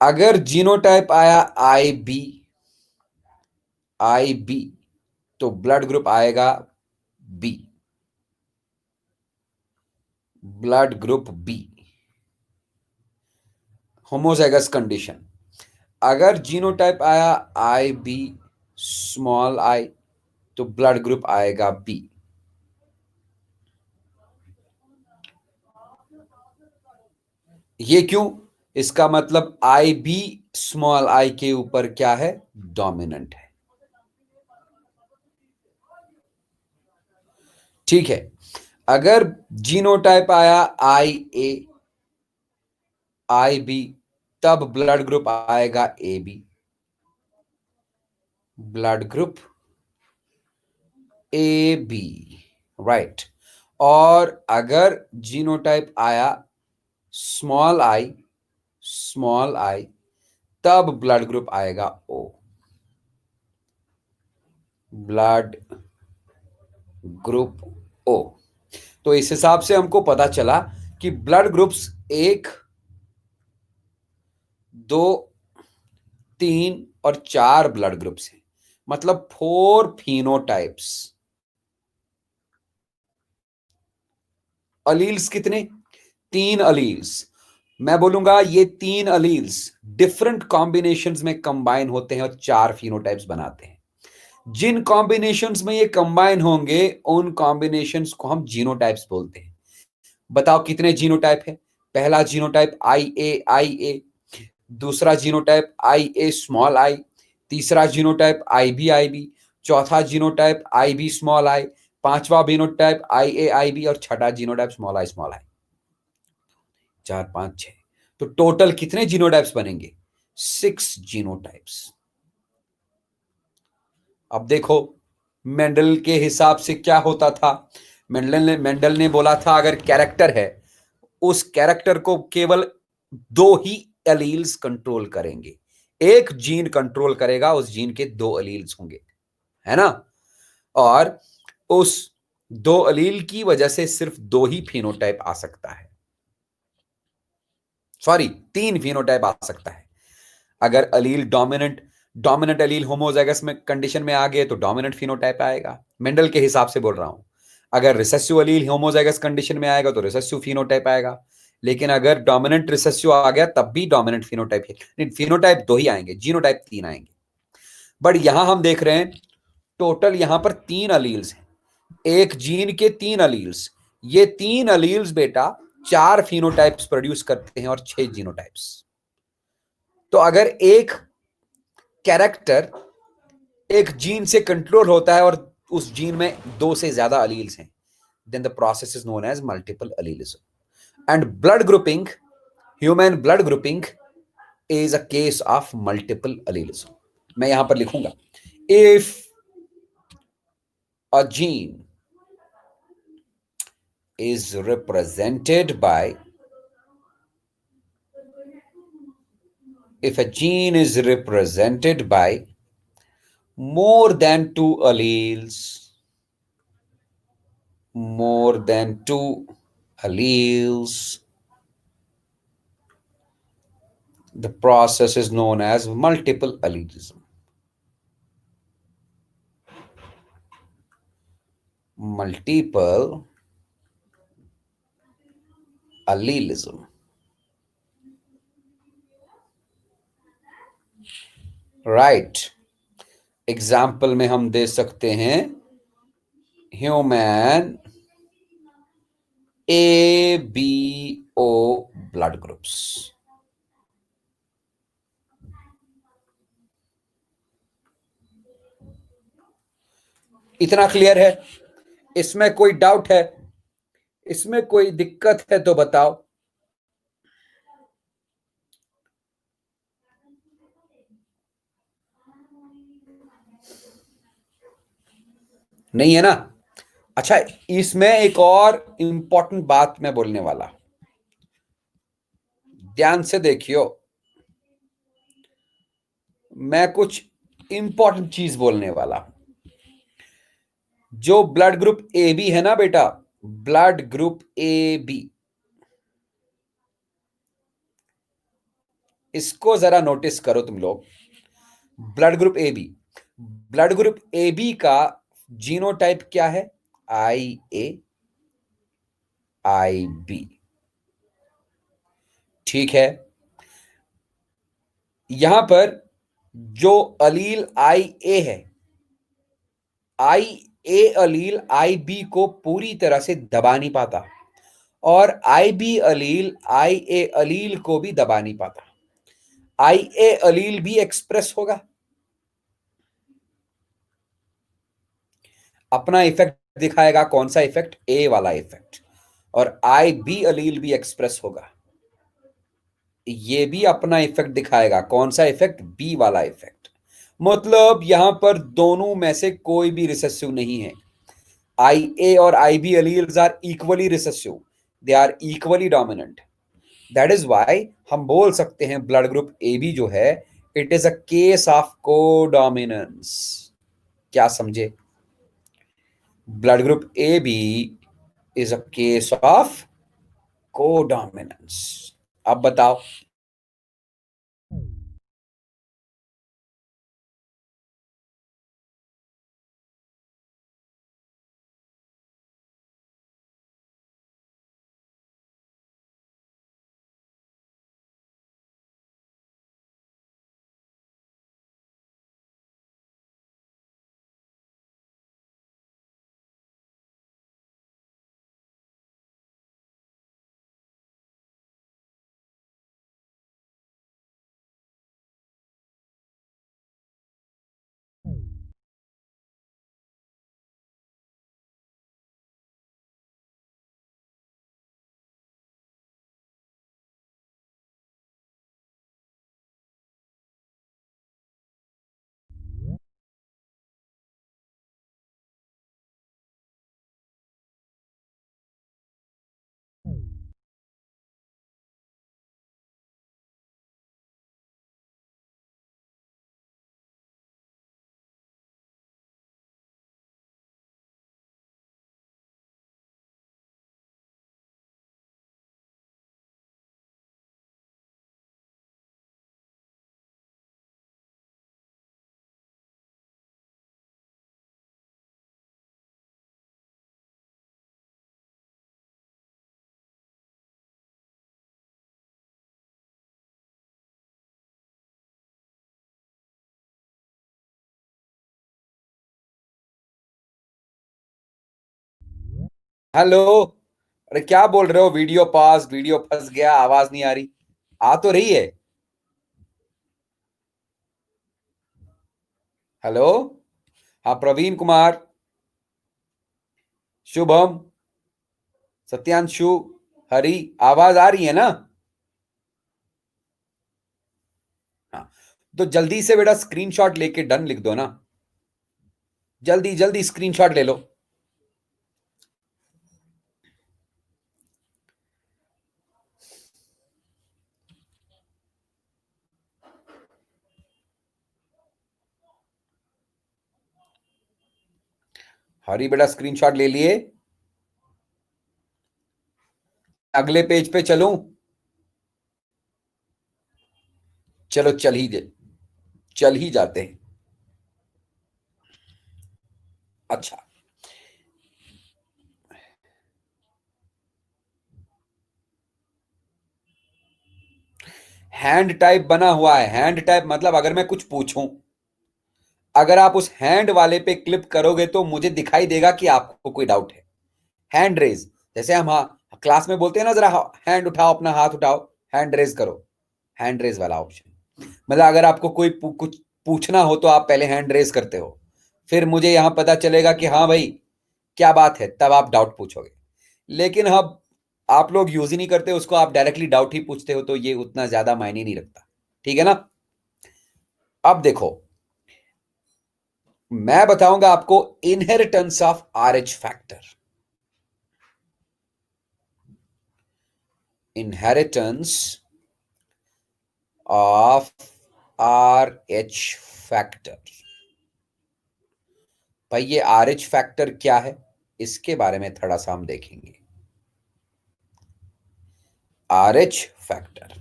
अगर जीनोटाइप आया आई बी, तो ब्लड ग्रुप आएगा B. Blood group B, homozygous condition. अगर जीनोटाइप आया आई बी स्मॉल आई, तो ब्लड ग्रुप आएगा बी। ये क्यों? इसका मतलब आई बी स्मॉल आई के ऊपर क्या है? डोमिनेंट है। ठीक है, अगर जीनोटाइप आया आई बी, तब ब्लड ग्रुप आएगा A B. Blood group A B, right. और अगर जीनोटाइप आया स्मॉल आई, तब ब्लड ग्रुप आएगा ओ। Blood group O. तो इस हिसाब से हमको पता चला कि ब्लड ग्रुप्स 1, 2, 3 और 4 ब्लड ग्रुप्स हैं, मतलब 4 फिनोटाइप्स। अलील्स कितने? 3 अलील्स। मैं बोलूंगा ये 3 अलील्स डिफरेंट कॉम्बिनेशंस में कंबाइन होते हैं और 4 फिनोटाइप्स बनाते हैं। जिन कॉम्बिनेशंस में ये कंबाइन होंगे उन कॉम्बिनेशंस को हम जीनोटाइप्स बोलते हैं। बताओ कितने जीनोटाइप है? पहला जीनोटाइप आई ए, दूसरा genotype I A small I, तीसरा जीनोटाइप आई बी, चौथा genotype I B small I, पांचवा जीनोटाइप आई बी और छठा जीनोटाइप स्मॉल आई। 4, 5, 6। तो टोटल कितने जीनोटाइप्स बनेंगे? 6 जीनोटाइप्स। अब देखो, मेंडल के हिसाब से क्या होता था? मेंडल ने बोला था अगर कैरेक्टर है, उस कैरेक्टर को केवल 2 ही एलील्स कंट्रोल करेंगे, एक जीन कंट्रोल करेगा, उस जीन के 2 अलील्स होंगे, है ना। और उस 2 अलील की वजह से सिर्फ 2 ही फिनोटाइप आ सकता है, सॉरी 3 फिनोटाइप आ सकता है। अगर अलील डोमिनेंट डोमिनेंट अलील होमोजाइगस में कंडीशन में आ गए तो डोमिनेंट फिनोटाइप आएगा, मेंडल के हिसाब से बोल रहा हूं। अगर रिसेसिव अलील होमोजाइगस कंडीशन में आएगा तो रिसेसिव फिनोटाइप आएगा। लेकिन अगर डोमिनेंट रिसेसिव आ गया तब भी डोमिनेंट फिनोटाइप ही, फिनोटाइप 2 ही आएंगे, जीनोटाइप 3 आएंगे। बट यहां हम देख रहे हैं टोटल यहां पर 3 अलील्स हैं, एक जीन के 3 अलील्स। ये 3 अलील्स बेटा 4 फिनोटाइप्स प्रोड्यूस करते हैं और 6 जीनोटाइप्स। तो अगर एक कैरेक्टर एक जीन से कंट्रोल होता है और उस जीन में 2 से ज्यादा अलील्स हैं, then the process is known as multiple allelism. And blood grouping, human blood grouping is a case of multiple allelism. मैं यहां पर लिखूंगा, if a gene is represented by, if a gene is represented by more than 2 alleles, more than 2 alleles, the process is known as multiple allelism. Multiple allelism. Right, example में हम दे सकते हैं human A B O blood groups. इतना clear है? इसमें कोई doubt है? इसमें कोई दिक्कत है तो बताओ। नहीं है ना? अच्छा, इसमें एक और इंपॉर्टेंट बात मैं बोलने वाला, ध्यान से देखियो। मैं कुछ इंपॉर्टेंट चीज बोलने वाला। जो ब्लड ग्रुप ए बी है ना बेटा, ब्लड ग्रुप ए बी, इसको जरा नोटिस करो तुम लोग। Blood group A B, blood group A B का जीनोटाइप क्या है? I A I B. ठीक है, यहां पर जो अलील आई ए है, I A Aleel I B को पूरी तरह से दबा नहीं पाता और आई बी अलील आई ए अलील को भी दबा नहीं पाता। आई ए अलील भी एक्सप्रेस होगा, अपना इफेक्ट दिखाएगा। कौन सा इफेक्ट? ए वाला इफेक्ट। और आई बी अलील भी एक्सप्रेस होगा, ये भी अपना इफेक्ट दिखाएगा। कौन सा इफेक्ट? बी वाला इफेक्ट। मतलब यहां पर दोनों में से कोई भी रिसेसिव नहीं है। आई ए और I B alleles are equally recessive, they are equally dominant. That is why हम बोल सकते हैं ब्लड ग्रुप ए बी जो है, it is a case of codominance. क्या समझे? Blood group A B is a case of codominance. अब बताओ। हेलो। अरे क्या बोल रहे हो? वीडियो पॉज, वीडियो फंस गया, आवाज नहीं आ रही। आ तो रही है। हेलो। हाँ, प्रवीण कुमार, शुभम, सत्यांशु, हरी, आवाज आ रही है ना? हाँ, तो जल्दी से बेटा स्क्रीनशॉट लेके डन लिख दो ना। जल्दी जल्दी स्क्रीनशॉट ले लो। हरी बेटा स्क्रीनशॉट ले लिए? अगले पेज पे चलूं? चलो चल ही जाते हैं। अच्छा, हैंड टाइप बना हुआ है। हैंड टाइप मतलब अगर मैं कुछ पूछूं, अगर आप उस हैंड वाले पे क्लिक करोगे तो मुझे दिखाई देगा कि आपको कोई डाउट है। हैंड रेज, जैसे हम हाँ क्लास में बोलते हैं ना, जरा हैंड उठाओ, अपना हाथ उठाओ, हैंड रेज करो। हैंड रेज वाला ऑप्शन, मतलब अगर आपको कोई कुछ पूछना हो तो आप पहले हैंड रेज करते हो, फिर मुझे यहां पता चलेगा कि हाँ भाई क्या बात है, तब आप डाउट पूछोगे। लेकिन अब आप लोग यूज ही नहीं करते उसको, आप डायरेक्टली डाउट ही पूछते हो, तो ये उतना ज्यादा मायने नहीं रखता। ठीक है ना? अब देखो, मैं बताऊंगा आपको inheritance of RH factor. Inheritance of are H factor. भाई ये आर एच फैक्टर क्या है, इसके बारे में थोड़ा सा हम देखेंगे। आर एच फैक्टर,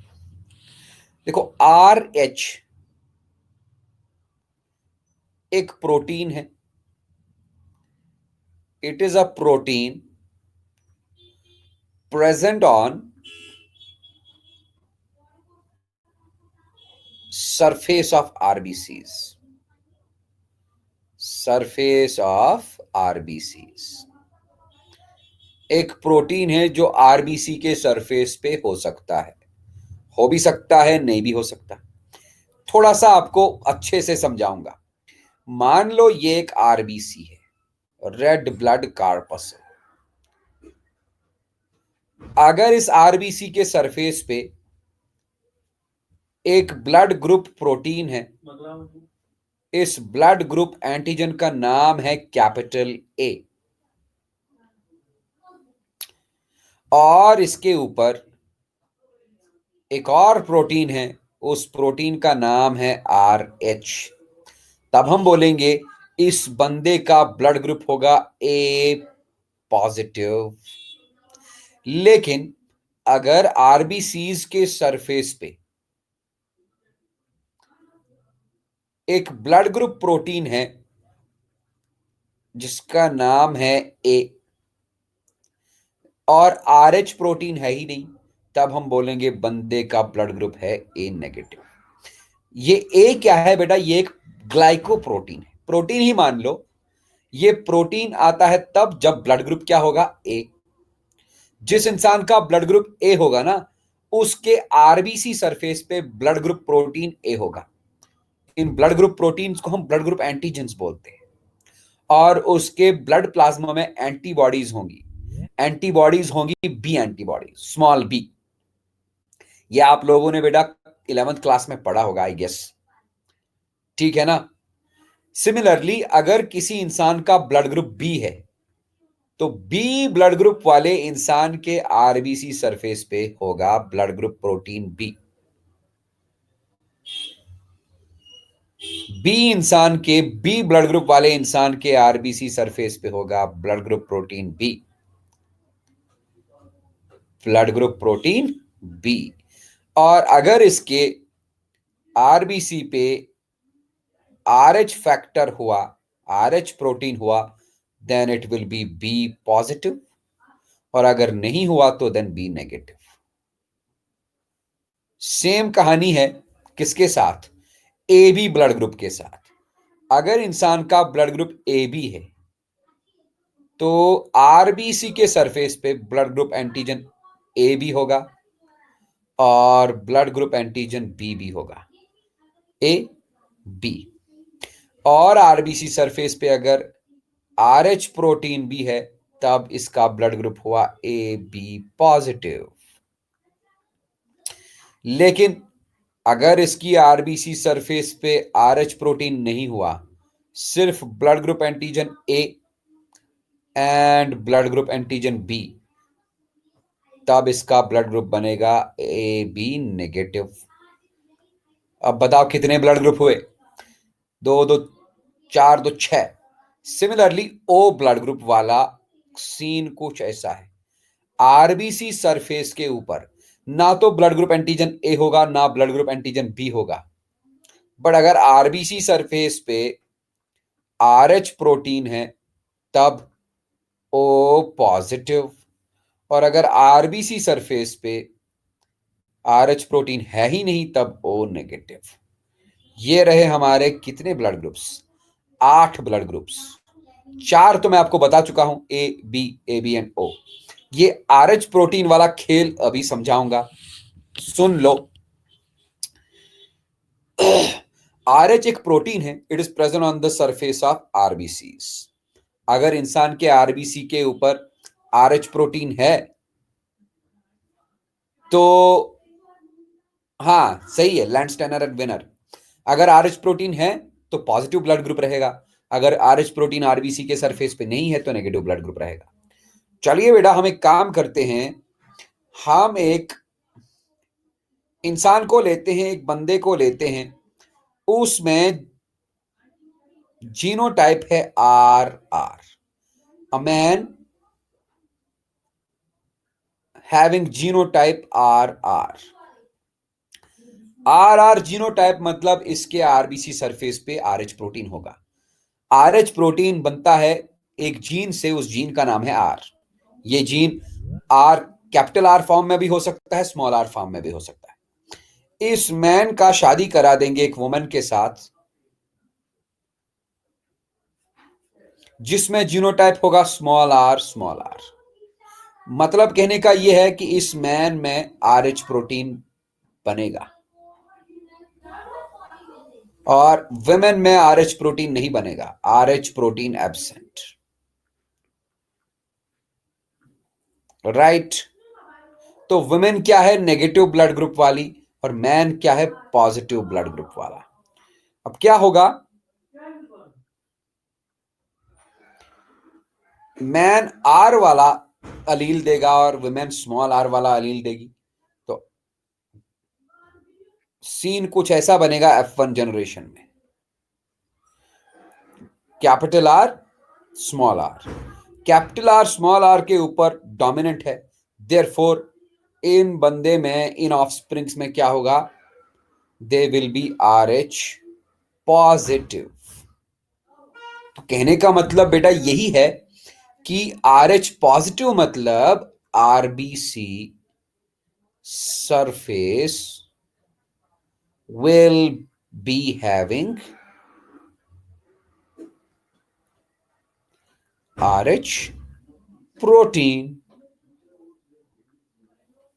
देखो आर एच एक प्रोटीन है। It is a protein present on surface of RBCs. Surface of RBCs एक प्रोटीन है जो आरबीसी के सरफेस पे हो सकता है, हो भी सकता है, नहीं भी हो सकता। थोड़ा सा आपको अच्छे से समझाऊंगा। मान लो ये एक आरबीसी है, रेड ब्लड कार्पस। अगर इस आरबीसी के सरफेस पे एक ब्लड ग्रुप प्रोटीन है, इस ब्लड ग्रुप एंटीजन का नाम है कैपिटल ए, और इसके ऊपर एक और प्रोटीन है, उस प्रोटीन का नाम है आर एच, तब हम बोलेंगे इस बंदे का ब्लड ग्रुप होगा ए पॉजिटिव। लेकिन अगर आरबीसीज के सरफेस पे एक ब्लड ग्रुप प्रोटीन है जिसका नाम है ए, और आरएच प्रोटीन है ही नहीं, तब हम बोलेंगे बंदे का ब्लड ग्रुप है ए नेगेटिव। ये ए क्या है बेटा? ये एक ग्लाइको प्रोटीन है, प्रोटीन ही मान लो। ये प्रोटीन आता है तब जब ब्लड ग्रुप क्या होगा? ए। जिस इंसान का ब्लड ग्रुप ए होगा ना, उसके आरबीसी सरफेस पे ब्लड ग्रुप प्रोटीन ए होगा। इन ब्लड ग्रुप प्रोटीन्स को हम ब्लड ग्रुप एंटीजेंस बोलते हैं, और उसके ब्लड प्लाज्मा में एंटीबॉडीज होंगी। एंटीबॉडीज होंगी बी एंटीबॉडीज, स्मॉल बी। ये आप लोगों ने बेटा 11th क्लास में पढ़ा होगा, आई गेस। ठीक है ना? सिमिलरली अगर किसी इंसान का ब्लड ग्रुप बी है, तो बी ब्लड ग्रुप वाले इंसान के आरबीसी सरफेस पे होगा blood group protein B. B blood group वाले इंसान के आरबीसी सरफेस पे होगा blood group protein B. Blood group protein B. और अगर इसके आरबीसी पे आर एच फैक्टर हुआ, आर एच प्रोटीन हुआ, then it will be B positive, और अगर नहीं हुआ तो देन बी नेगेटिव। सेम कहानी है किसके साथ? ए बी ब्लड ग्रुप के साथ। अगर इंसान का ब्लड ग्रुप ए बी है, तो आरबीसी के सरफेस पे ब्लड ग्रुप एंटीजन ए भी होगा और ब्लड ग्रुप एंटीजन बी भी होगा, ए बी। और आरबीसी सरफेस पे अगर आरएच प्रोटीन भी है तब इसका ब्लड ग्रुप हुआ ए बी पॉजिटिव। लेकिन अगर इसकी आरबीसी सरफेस पे आरएच प्रोटीन नहीं हुआ, सिर्फ blood group antigen A and blood group antigen B, तब इसका ब्लड ग्रुप बनेगा ए बी नेगेटिव। अब बताओ कितने ब्लड ग्रुप हुए? 2 2 4 2 6। सिमिलरली ओ ब्लड ग्रुप वाला सीन कुछ ऐसा है। आरबीसी सरफेस के ऊपर ना तो ब्लड ग्रुप एंटीजन ए होगा ना ब्लड ग्रुप एंटीजन बी होगा, बट अगर आरबीसी सरफेस पे आरएच प्रोटीन है तब ओ पॉजिटिव, और अगर आरबीसी सरफेस पे आरएच प्रोटीन है ही नहीं तब ओ नेगेटिव। ये रहे हमारे कितने ब्लड ग्रुप्स? 8 blood groups. 4 तो मैं आपको बता चुका हूं, ए बी एंड ओ। ये आरएच प्रोटीन वाला खेल अभी समझाऊंगा, सुन लो। आरएच एक प्रोटीन है, it is present on the surface of RBCs. अगर इंसान के आरबीसी के ऊपर आरएच प्रोटीन है तो हाँ सही है, लैंडस्टेनर एंड विनर। अगर आरएच प्रोटीन है तो पॉजिटिव ब्लड ग्रुप रहेगा, अगर आरएच प्रोटीन आरबीसी के सरफेस पे नहीं है तो नेगेटिव ब्लड ग्रुप रहेगा। चलिए बेटा, हम एक काम करते हैं, हम एक इंसान को लेते हैं, एक बंदे को लेते हैं, उसमें जीनोटाइप है R R, a man having genotype R R. R R genotype मतलब इसके आरबीसी सरफेस पे आरएच प्रोटीन होगा। आरएच प्रोटीन बनता है एक जीन से, उस जीन का नाम है आर। ये gene are capital are form में भी हो सकता है, स्मॉल आर फॉर्म में भी हो सकता है। इस मैन का शादी करा देंगे एक वुमन के साथ जिसमें जीनोटाइप होगा स्मॉल आर स्मॉल आर। मतलब कहने का यह है कि इस मैन में आरएच प्रोटीन बनेगा और वुमेन में आरएच प्रोटीन नहीं बनेगा, आरएच प्रोटीन एब्सेंट। राइट। तो वुमेन क्या है? नेगेटिव ब्लड ग्रुप वाली, और मैन क्या है? पॉजिटिव ब्लड ग्रुप वाला। अब क्या होगा? मैन आर वाला अलील देगा और वुमेन स्मॉल आर वाला अलील देगी, तो सीन कुछ ऐसा बनेगा F1 जनरेशन में, capital are small R. Capital are small R के ऊपर डोमिनेंट है, देयरफॉर इन बंदे में, इन ऑफस्प्रिंग्स में क्या होगा? They will be are H positive. तो कहने का मतलब बेटा यही है कि आर एच पॉजिटिव मतलब RBC surface will be having RH protein.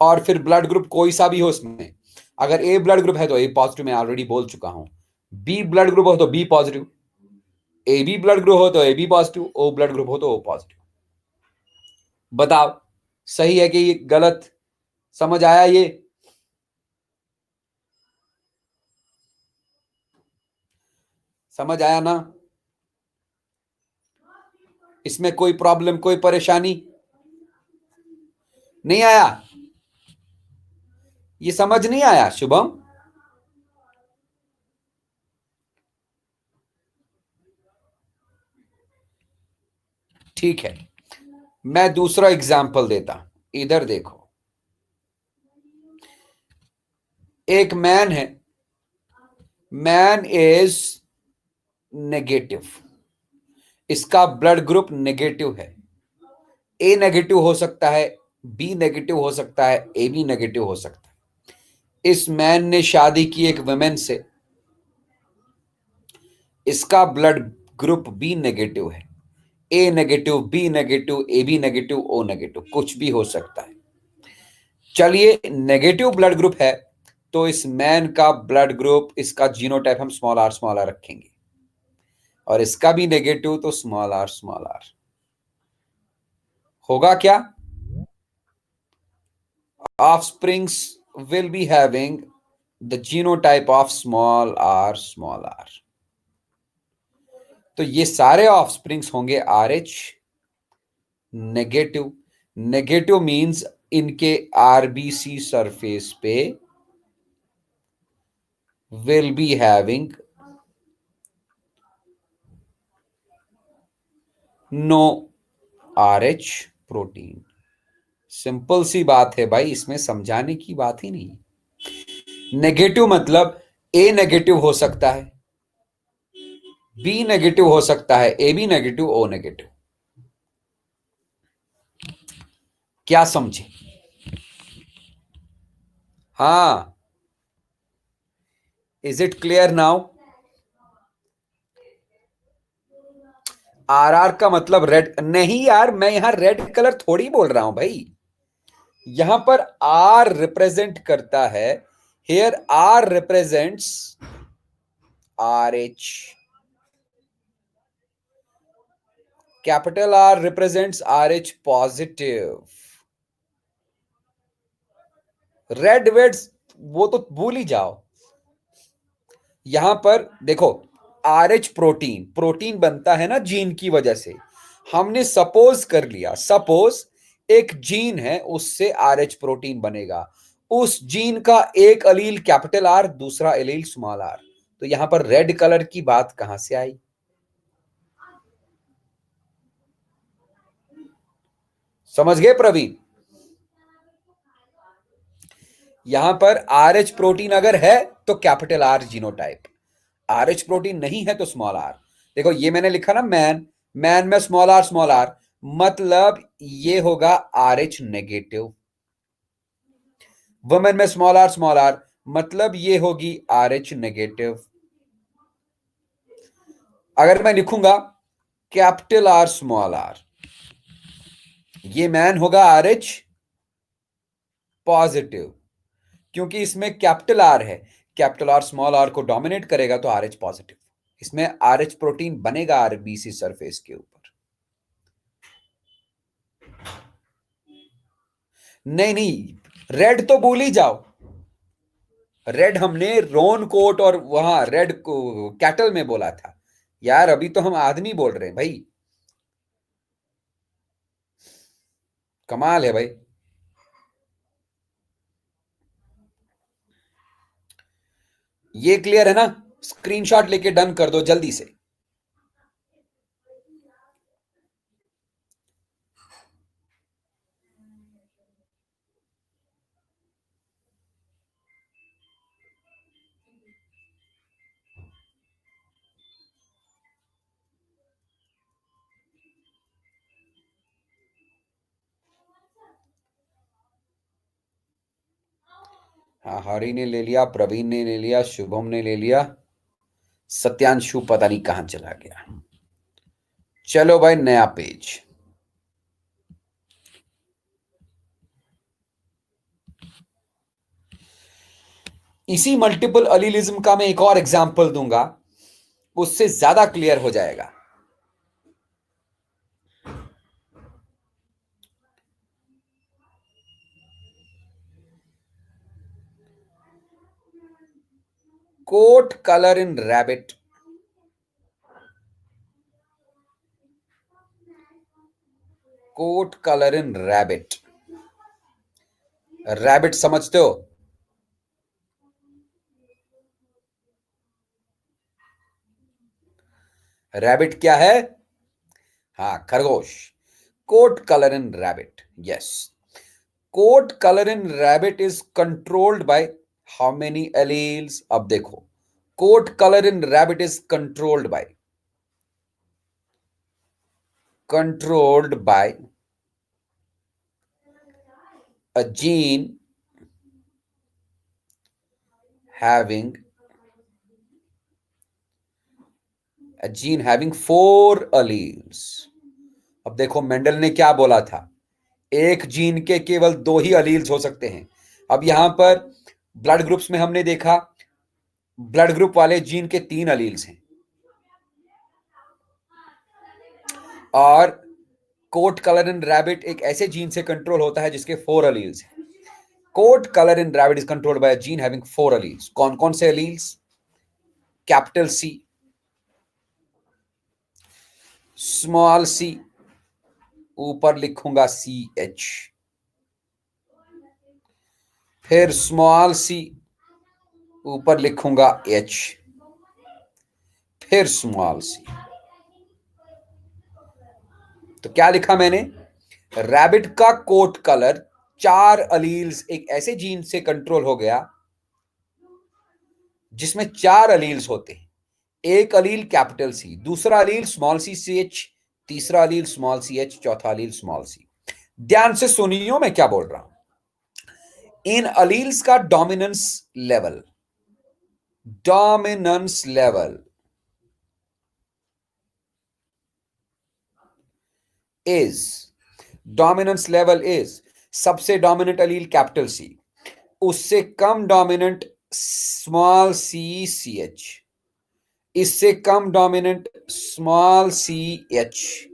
और फिर ब्लड ग्रुप कोई सा भी हो इसमें, अगर ए ब्लड ग्रुप है तो ए पॉजिटिव, मैं ऑलरेडी बोल चुका हूं। बी ब्लड ग्रुप हो तो B positive, A B blood group हो तो A B positive, O blood group हो तो ओ पॉजिटिव। बताओ सही है कि गलत? समझ आया ये? समझ आया ना? इसमें कोई प्रॉब्लम, कोई परेशानी नहीं आया? ये समझ नहीं आया शुभम? ठीक है, मैं दूसरा एग्जाम्पल देता हूं, इधर देखो। एक मैन है, मैन इज नेगेटिव, इसका ब्लड ग्रुप नेगेटिव है। ए नेगेटिव हो सकता है, बी नेगेटिव हो सकता है, ए बी नेगेटिव हो सकता है। इस मैन ने शादी की एक वुमेन से, इसका ब्लड ग्रुप बी नेगेटिव है। A negative, B negative, A B negative, O negative, कुछ भी हो सकता है। चलिए नेगेटिव ब्लड ग्रुप है तो इस मैन का ब्लड ग्रुप, इसका जीनोटाइप हम स्मॉल आर रखेंगे, और इसका भी नेगेटिव तो स्मॉल आर। होगा क्या? Offsprings will be having the genotype of small R. तो ये सारे ऑफस्प्रिंग्स होंगे R H negative. Negative means इनके आरबीसी सरफेस पे will be having no R H protein. Simple सी बात है भाई, इसमें समझाने की बात ही नहीं। नेगेटिव मतलब ए नेगेटिव हो सकता है, बी नेगेटिव हो सकता है, A B negative, O negative. क्या समझे? हाँ, is it clear now? R R का मतलब रेड नहीं यार, मैं यहां रेड कलर थोड़ी बोल रहा हूं भाई। यहां पर आर रिप्रेजेंट करता है, here R represents R H, capital R represents R H positive. Red वेड्स वो तो भूल ही जाओ। यहां पर देखो, आर एच प्रोटीन, प्रोटीन बनता है ना जीन की वजह से। हमने सपोज कर लिया, सपोज एक जीन है उससे आर एच प्रोटीन बनेगा, उस जीन का एक अलील कैपिटल आर, दूसरा अलील स्मॉल आर, तो यहां पर रेड कलर की बात कहां से आई? समझ गए प्रवीण? यहां पर आर एच प्रोटीन अगर है तो capital R genotype, are H protein नहीं है तो स्मॉल आर। देखो ये मैंने लिखा ना मैन, मैन में स्मॉल आर, मतलब ये होगा आर एच नेगेटिव। वुमेन में स्मॉल आर, मतलब ये होगी आर एच नेगेटिव। अगर मैं लिखूंगा कैपिटल आर स्मॉल आर, ये मैन होगा आर एच पॉजिटिव, क्योंकि इसमें कैपिटल आर है, कैपिटल आर स्मॉल आर को डोमिनेट करेगा तो आर एच पॉजिटिव, इसमें आर एच प्रोटीन बनेगा आरबीसी सरफेस के ऊपर। नहीं नहीं, रेड तो भूल ही जाओ। रेड हमने रोन कोट और वहां रेड को कैटल में बोला था यार, अभी तो हम आदमी बोल रहे हैं भाई। कमाल है भाई। ये क्लियर है ना? स्क्रीनशॉट लेके डन कर दो जल्दी से। हाँ, हरी ने ले लिया, प्रवीण ने ले लिया, शुभम ने ले लिया, सत्यांशु पता नहीं कहां चला गया। चलो भाई नया पेज। इसी मल्टीपल अलीलिज्म का मैं एक और एग्जांपल दूंगा, उससे ज्यादा क्लियर हो जाएगा। Coat colour in rabbit, coat colour in rabbit, rabbit समझते हो? रैबिट क्या है? हाँ, खरगोश। Coat colour in rabbit, yes. Coat colour in rabbit is controlled by how many alleles? अब देखो, coat colour in rabbit is controlled by a gene having a gene having 4 alleles, अब देखो मेंडल ने क्या बोला था, एक जीन के केवल 2 ही अलील्स हो सकते हैं। अब यहां पर ब्लड ग्रुप्स में हमने देखा ब्लड ग्रुप वाले जीन के 3 अलील्स हैं, और कोट कलर इन रैबिट एक ऐसे जीन से कंट्रोल होता है जिसके 4 अलील्स हैं। Coat colour in rabbit is controlled by a gene having 4 alleles. कौन कौन से alleles? Capital C, small C, ऊपर लिखूंगा सी एच, फिर स्मॉल सी, ऊपर लिखूंगा एच, फिर स्मॉल सी। तो क्या लिखा मैंने? रैबिट का कोट कलर 4 अलील्स एक ऐसे जीन से कंट्रोल हो गया जिसमें 4 अलील्स होते हैं। एक अलील कैपिटल सी, दूसरा अलील स्मॉल सी सी एच, तीसरा अलील स्मॉल सी एच, चौथा अलील स्मॉल सी। ध्यान से सुनियो मैं क्या बोल रहा हूं। इन अलील्स का डोमिनेंस लेवल इज सबसे डोमिनेंट अलील कैपिटल सी, उससे कम dominant small C C H, इससे कम डोमिनेंट स्मॉल सी एच,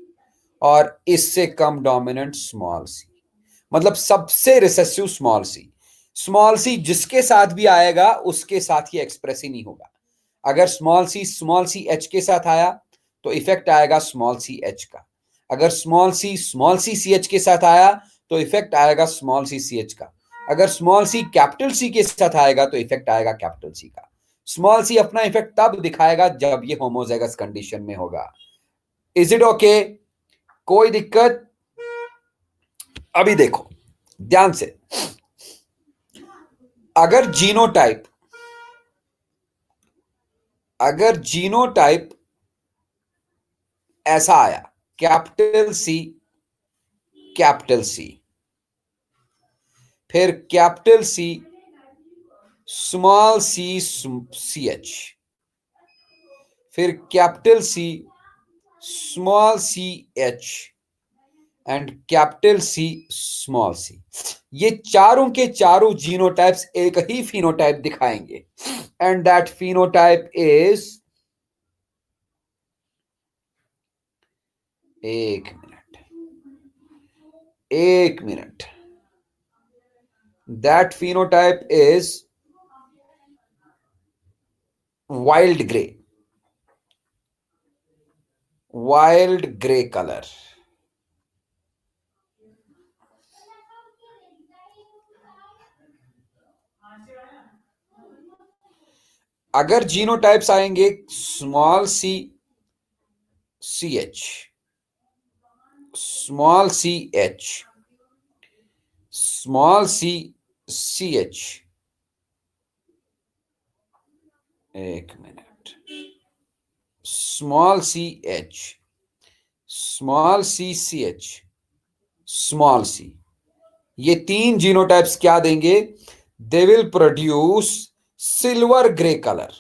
और इससे कम डोमिनेंट स्मॉल सी। मतलब सबसे रिसेसिव स्मॉल सी। स्मॉल सी जिसके साथ भी आएगा उसके साथ ही एक्सप्रेस ही नहीं होगा। अगर स्मॉल सी एच के साथ आया तो इफेक्ट आएगा स्मॉल सी एच का। अगर स्मॉल सी सी एच के साथ आया तो इफेक्ट आएगा स्मॉल सी एच का। अगर स्मॉल सी कैपिटल सी के साथ आएगा तो इफेक्ट आएगा कैपिटल सी का। स्मॉल सी अपना इफेक्ट तब दिखाएगा जब ये होमोजाइगस कंडीशन में होगा। Is it okay? कोई दिक्कत? अभी देखो ध्यान से, अगर जीनोटाइप ऐसा आया, कैपिटल सी, फिर capital C, small C H, फिर capital C, small C H, and capital C, small C. ये चारों के चारों जीनोटाइप्स एक ही फिनोटाइप दिखाएंगे, एंड दैट फिनोटाइप इज, एक मिनट, that phenotype is wild grey colour. अगर जीनोटाइप्स आएंगे small C C H, small C H, small C H, एक मिनट, small C H, small C H, small C, ये 3 जीनोटाइप्स क्या देंगे? They will produce silver grey colour.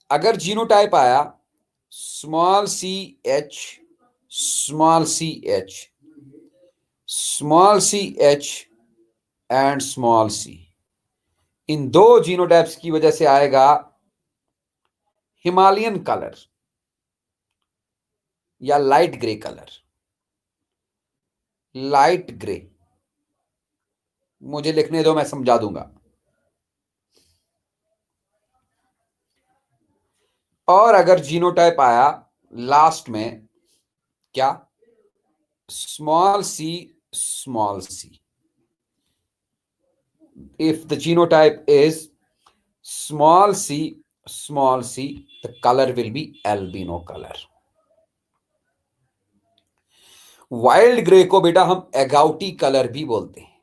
अगर genotype आया small C H, small C H, small C H, and small C, in 2 genotypes की वजह से आएगा हिमालयन कलर या लाइट ग्रे। मुझे लिखने दो, मैं समझा दूंगा। और अगर जीनोटाइप आया लास्ट में क्या? Small C, if the genotype is small c, the color will be albino color. Wild grey को बेटा हम एगाउटी कलर भी बोलते हैं।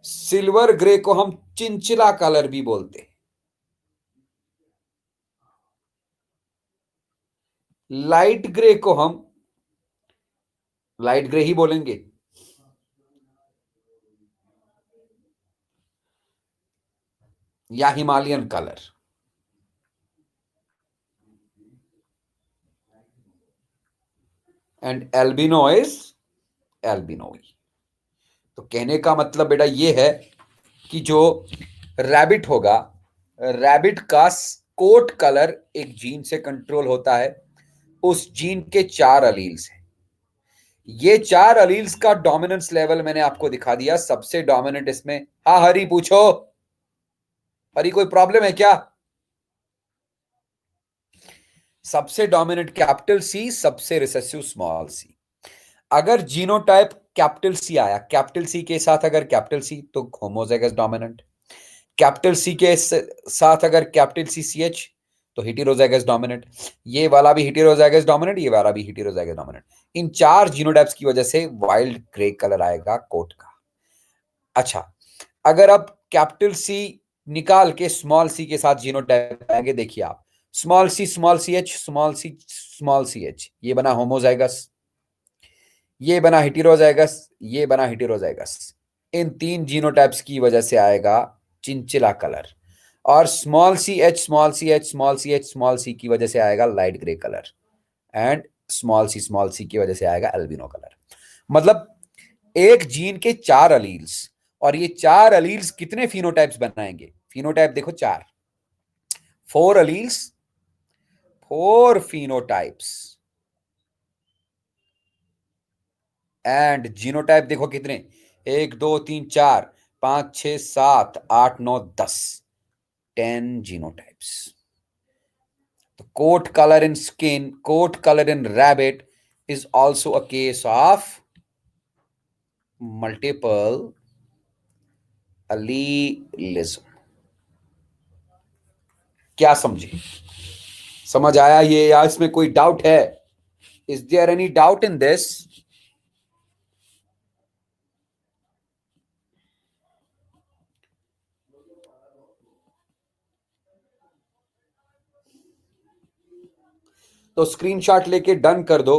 सिल्वर ग्रे को हम चिंचिला कलर भी बोलते हैं। लाइट ग्रे को हम लाइट ग्रे ही बोलेंगे। या Himalayan colour. And albino is albino. तो कहने का मतलब बेटा ये है कि जो रैबिट होगा, रैबिट का कोट कलर एक जीन से कंट्रोल होता है। उस जीन के 4 अलील्स हैं। ये 4 अलील्स का डोमिनेंस लेवल मैंने आपको दिखा दिया। सबसे डोमिनेंट इसमें, हाँ हरी पूछो, हरी कोई प्रॉब्लम है क्या? सबसे डोमिनेंट कैपिटल सी, सबसे रिसेसिव स्मॉल सी। अगर जीनोटाइप कैपिटल सी आया, कैपिटल सी के साथ अगर कैपिटल सी, तो होमोजाइगस डोमिनेंट। कैपिटल सी के साथ अगर कैपिटल सी सी एच, तो हेटेरोजाइगस डोमिनेंट। ये वाला भी हेटेरोजाइगस डोमिनेंट, ये वाला भी हेटेरोजाइगस डोमिनेंट। इन 4 जीनोटाइप्स की वजह से वाइल्ड ग्रे कलर आएगा कोट का। अच्छा, अगर आप कैपिटल सी निकाल के स्मॉल सी के साथ जीनोटाइप आएंगे, देखिए आप, small C H, small C H, ये बना होमोजाइगस, ये बना हेटेरोजाइगस, ये बना हेटेरोजाइगस। इन 3 जीनोटाइप्स की वजह से आएगा चिंचिला कलर। और small C H, small C H, small C H, small C की वजह से आएगा light grey colour. And small C की वजह से आएगा एल्बिनो कलर। मतलब एक जीन के 4 अलील्स, और ये 4 अलील्स कितने फिनोटाइप्स बनाएंगे? फिनोटाइप देखो 4, 4 अलील्स, 4 फिनोटाइप्स। एंड जीनोटाइप देखो कितने, 1 2 3 4 5 6 7 8 9 10, 10 genotypes. The coat color in skin, coat color in rabbit is also a case of multiple allelism. क्या समझे? समझ आया ये, या इसमें कोई डाउट है? Is there any doubt in this? तो स्क्रीनशॉट लेके डन कर दो।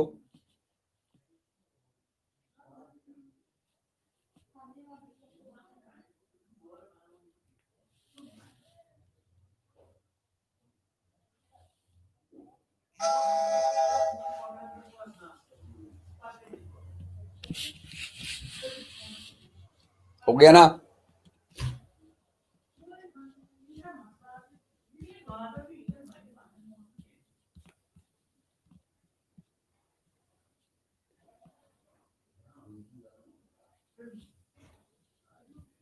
हो गया ना?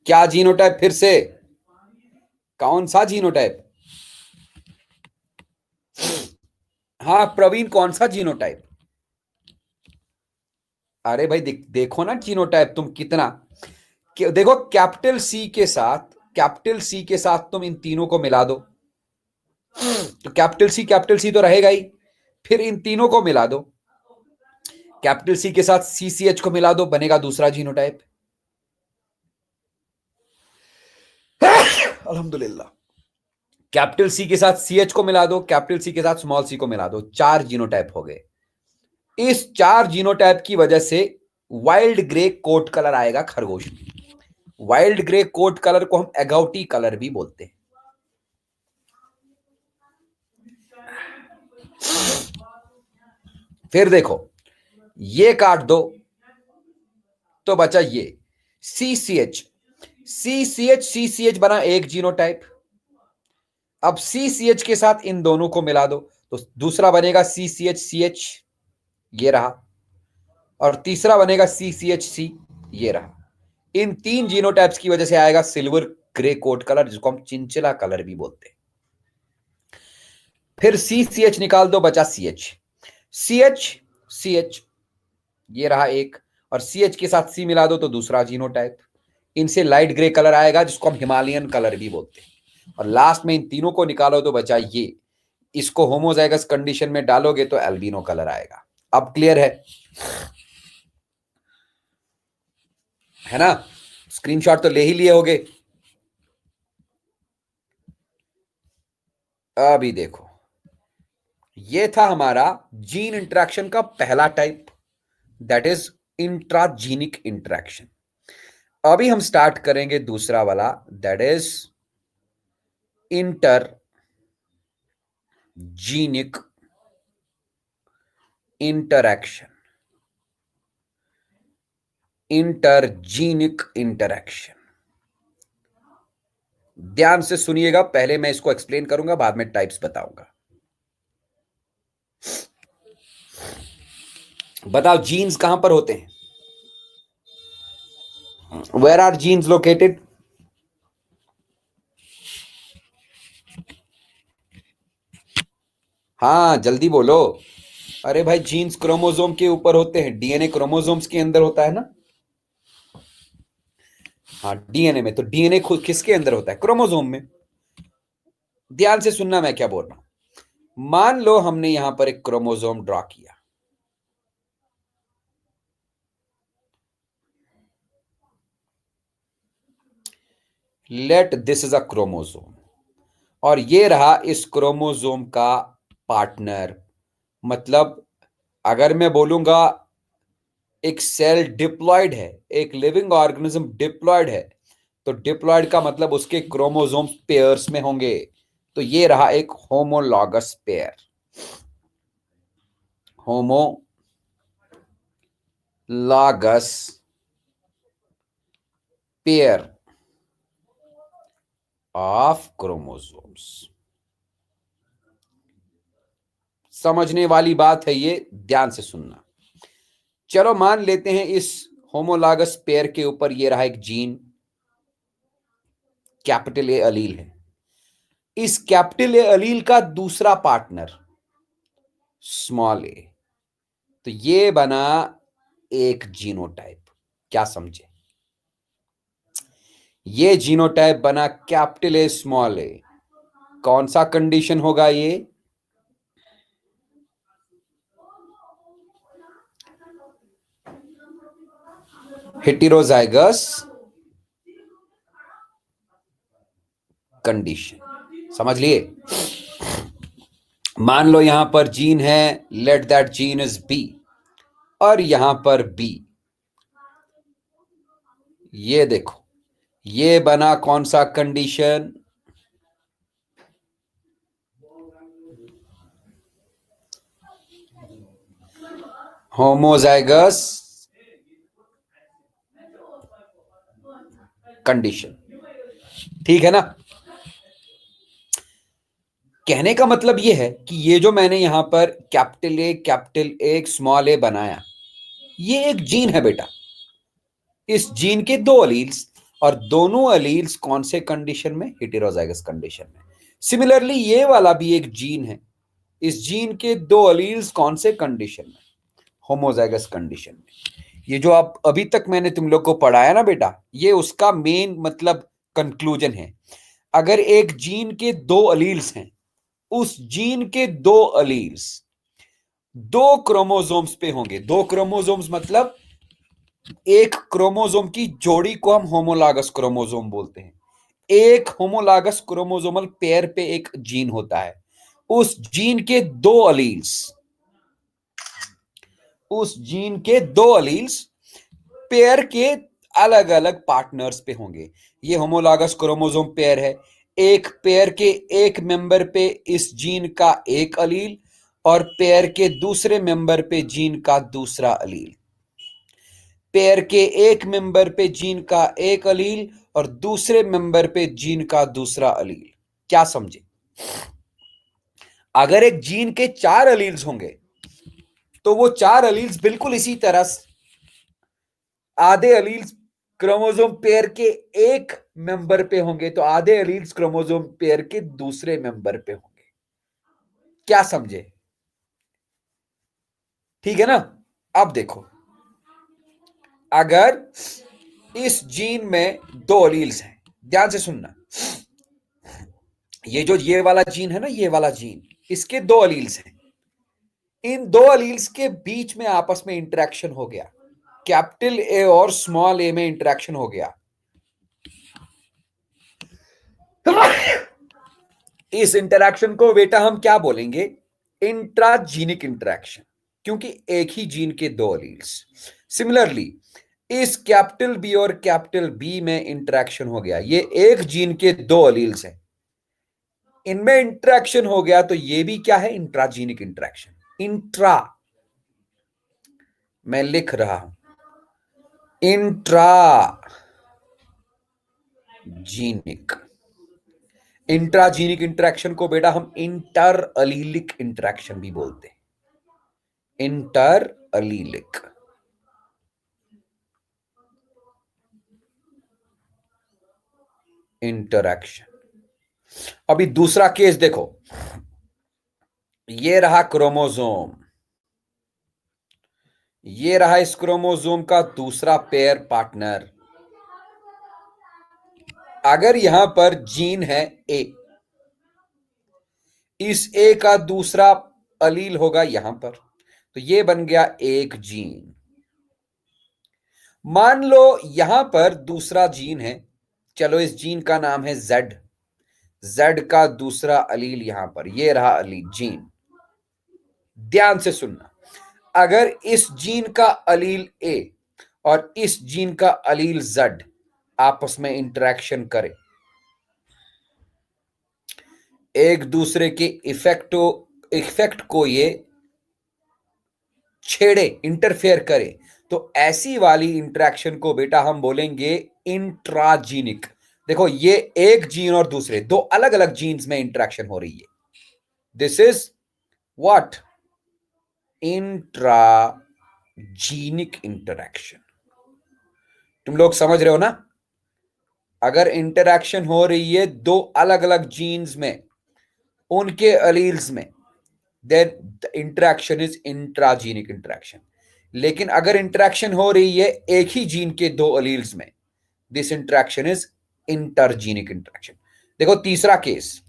क्या जीनोटाइप? फिर से कौन सा जीनोटाइप? हाँ प्रवीण, कौन सा जीनोटाइप? अरे भाई देखो ना जीनोटाइप, तुम कितना देखो, कैपिटल सी के साथ, कैपिटल सी के साथ तुम इन तीनों को मिला दो, तो कैपिटल सी तो रहेगा ही। फिर इन तीनों को मिला दो, कैपिटल सी के साथ सी सी एच को मिला दो, बनेगा दूसरा जीनोटाइप। अल्हम्दुलिल्लाह। कैपिटल सी के साथ सी एच को मिला दो, कैपिटल सी के साथ स्मॉल सी को मिला दो, 4 जीनोटाइप हो गए। इस 4 जीनोटाइप की वजह से वाइल्ड ग्रे कोट कलर आएगा खरगोश में। वाइल्ड ग्रे कोट कलर को हम एगौटी कलर भी बोलते हैं। फिर देखो, ये काट दो तो बचा ये सी सी एच, सी सी एच, सी सी एच बना एक जीनोटाइप। अब सी सी एच के साथ इन दोनों को मिला दो, तो दूसरा बनेगा सी सी एच सी एच, ये रहा। और तीसरा बनेगा सी सी एच सी, ये रहा। इन 3 जीनोटाइप्स की वजह से आएगा सिल्वर ग्रे कोट कलर, जिसको हम चिंचिला कलर भी बोलते हैं। फिर सी सी एच निकाल दो, बचा C H, C H, C H, ये रहा एक। और सी एच के साथ सी मिला दो तो दूसरा जीनोटाइप। इनसे लाइट ग्रे कलर आएगा, जिसको हम हिमालयन कलर भी बोलते हैं। और लास्ट में इन तीनों को निकालो तो बचा ये। इसको होमोजाइगस कंडीशन में डालोगे तो एल्बिनो कलर आएगा। अब क्लियर है ना? स्क्रीनशॉट तो ले ही लिए होगे। अभी देखो, ये था हमारा जीन इंटरेक्शन का पहला type, that is intragenic interaction. अभी हम स्टार्ट करेंगे दूसरा वाला, that is intergenic interaction, intergenic interaction. ध्यान से सुनिएगा, पहले मैं इसको एक्सप्लेन करूंगा, बाद में टाइप्स बताऊंगा। बताओ जीन्स कहां पर होते हैं? Where are genes located? हाँ जल्दी बोलो। अरे भाई जीन्स क्रोमोसोम के ऊपर होते हैं, डीएनए क्रोमोसोम्स के अंदर होता है ना। हाँ डीएनए में, तो डीएनए खुद किसके अंदर होता है? क्रोमोसोम में। ध्यान से सुनना मैं क्या बोल रहा हूं। मान लो हमने यहां पर एक क्रोमोसोम ड्रॉ किया, let this is a chromosome, और ये रहा इस क्रोमोसोम का पार्टनर। मतलब अगर मैं बोलूंगा एक सेल डिप्लॉयड है, एक लिविंग ऑर्गेनिज्म डिप्लॉयड है, तो डिप्लॉयड का मतलब उसके क्रोमोसोम्स पेयर्स में होंगे। तो ये रहा एक homologous pair, homologous pair of chromosomes. समझने वाली बात है ये, ध्यान से सुनना। चलो मान लेते हैं इस होमोलॉगस पेयर के ऊपर ये रहा एक जीन, कैपिटल ए अलील है। इस कैपिटल ए अलील का दूसरा पार्टनर स्मॉल ए, तो ये बना एक जीनोटाइप। क्या समझे? ये जीनोटाइप बना कैपिटल ए स्मॉल ए। कौन सा कंडीशन होगा ये? Heterozygous condition. समझ लिए? मान लो यहां पर जीन है, let that gene is B, और यहां पर बी। ये देखो, ये बना कौन सा कंडीशन? Homozygous condition. ठीक है ना? कहने का मतलब ये है कि ये जो मैंने यहां पर कैपिटल ए स्मॉल ए बनाया, ये एक जीन है बेटा। इस जीन के दो अलील्स, और दोनों अलील्स कौन से कंडीशन में? हेटेरोजाइगस कंडीशन में। सिमिलरली ये वाला भी एक जीन है, इस जीन के दो अलील्स कौन से कंडीशन में? होमोजाइगस कंडीशन में। ये जो आप अभी तक मैंने तुम लोग को पढ़ाया ना बेटा, ये उसका मेन मतलब कंक्लूजन है। अगर एक जीन के दो अलील्स हैं, उस जीन के दो अलील्स दो क्रोमोसोम्स पे होंगे। दो क्रोमोसोम्स मतलब एक क्रोमोसोम की जोड़ी को हम होमोलॉगस क्रोमोसोम बोलते हैं। एक होमोलॉगस क्रोमोसोमल पेयर पे एक जीन होता है। उस जीन के दो अलील्स, उस जीन के दो अलील्स पेयर के अलग अलग पार्टनर्स पे होंगे। ये होमोलॉगस क्रोमोसोम पेयर है। एक पेयर के एक मेंबर पे इस जीन का एक अलील, और पेयर के दूसरे मेंबर पे जीन का दूसरा अलील। पेयर के एक मेंबर पे जीन का एक अलील और दूसरे मेंबर पे जीन का दूसरा अलील। क्या समझे? अगर एक जीन के चार अलील्स होंगे, तो वो चार अलील्स बिल्कुल इसी तरह आधे अलील्स क्रोमोसोम पेयर के एक मेंबर पे होंगे, तो आधे अलील्स क्रोमोसोम पेयर के दूसरे मेंबर पे होंगे। क्या समझे? ठीक है ना? अब देखो, अगर इस जीन में दो अलील्स हैं, ध्यान से सुनना, ये जो ये वाला जीन है ना, ये वाला जीन, इसके दो अलील्स हैं। इन दो अलील्स के बीच में आपस में इंटरेक्शन हो गया, कैपिटल ए और स्मॉल ए में इंटरेक्शन हो गया। इस इंटरेक्शन को बेटा हम क्या बोलेंगे? इंट्राजीनिक इंटरेक्शन, क्योंकि एक ही जीन के दो अलील्स। सिमिलरली इस कैपिटल बी और कैपिटल बी में इंटरेक्शन हो गया। ये एक जीन के दो अलील्स हैं, इनमें इंटरेक्शन हो गया तो ये भी क्या है, इंट्राजीनिक इंटरेक्शन। इंट्रा, मैं लिख रहा हूं, इंट्राजीनिक। इंट्राजीनिक इंटरेक्शन को बेटा हम इंटर अलीलिक इंटरेक्शन भी बोलते हैं, इंटर अलीलिक। इंटरैक्शन। अभी दूसरा केस देखो, ये रहा क्रोमोसोम, ये रहा इस क्रोमोसोम का दूसरा पेयर पार्टनर। अगर यहां पर जीन है ए, इस ए का दूसरा अलील होगा यहां पर, तो ये बन गया एक जीन। मान लो यहां पर दूसरा जीन है, चलो इस जीन का नाम है जेड, जेड का दूसरा अलील यहां पर, ये रहा अलील जीन। ध्यान से सुनना, अगर इस जीन का अलील ए और इस जीन का अलील जेड आपस में इंटरेक्शन करे, एक दूसरे के इफेक्ट को ये छेड़े, इंटरफेयर करे, तो ऐसी वाली इंटरेक्शन को बेटा हम बोलेंगे इंट्राजीनिक। देखो ये एक जीन और दूसरे दो अलग अलग जीन्स में इंटरेक्शन हो रही है, दिस इज व्हाट, इंट्राजीनिक इंटरेक्शन। तुम लोग समझ रहे हो ना? अगर इंटरेक्शन हो रही है दो अलग अलग जीन्स में, उनके अलील्स में, then the interaction is intragenic interaction. लेकिन अगर इंटरेक्शन हो रही है एक ही जीन के दो अलील्स में, दिस इंटरेक्शन इज इंटरजीनिक इंटरेक्शन। देखो तीसरा केस,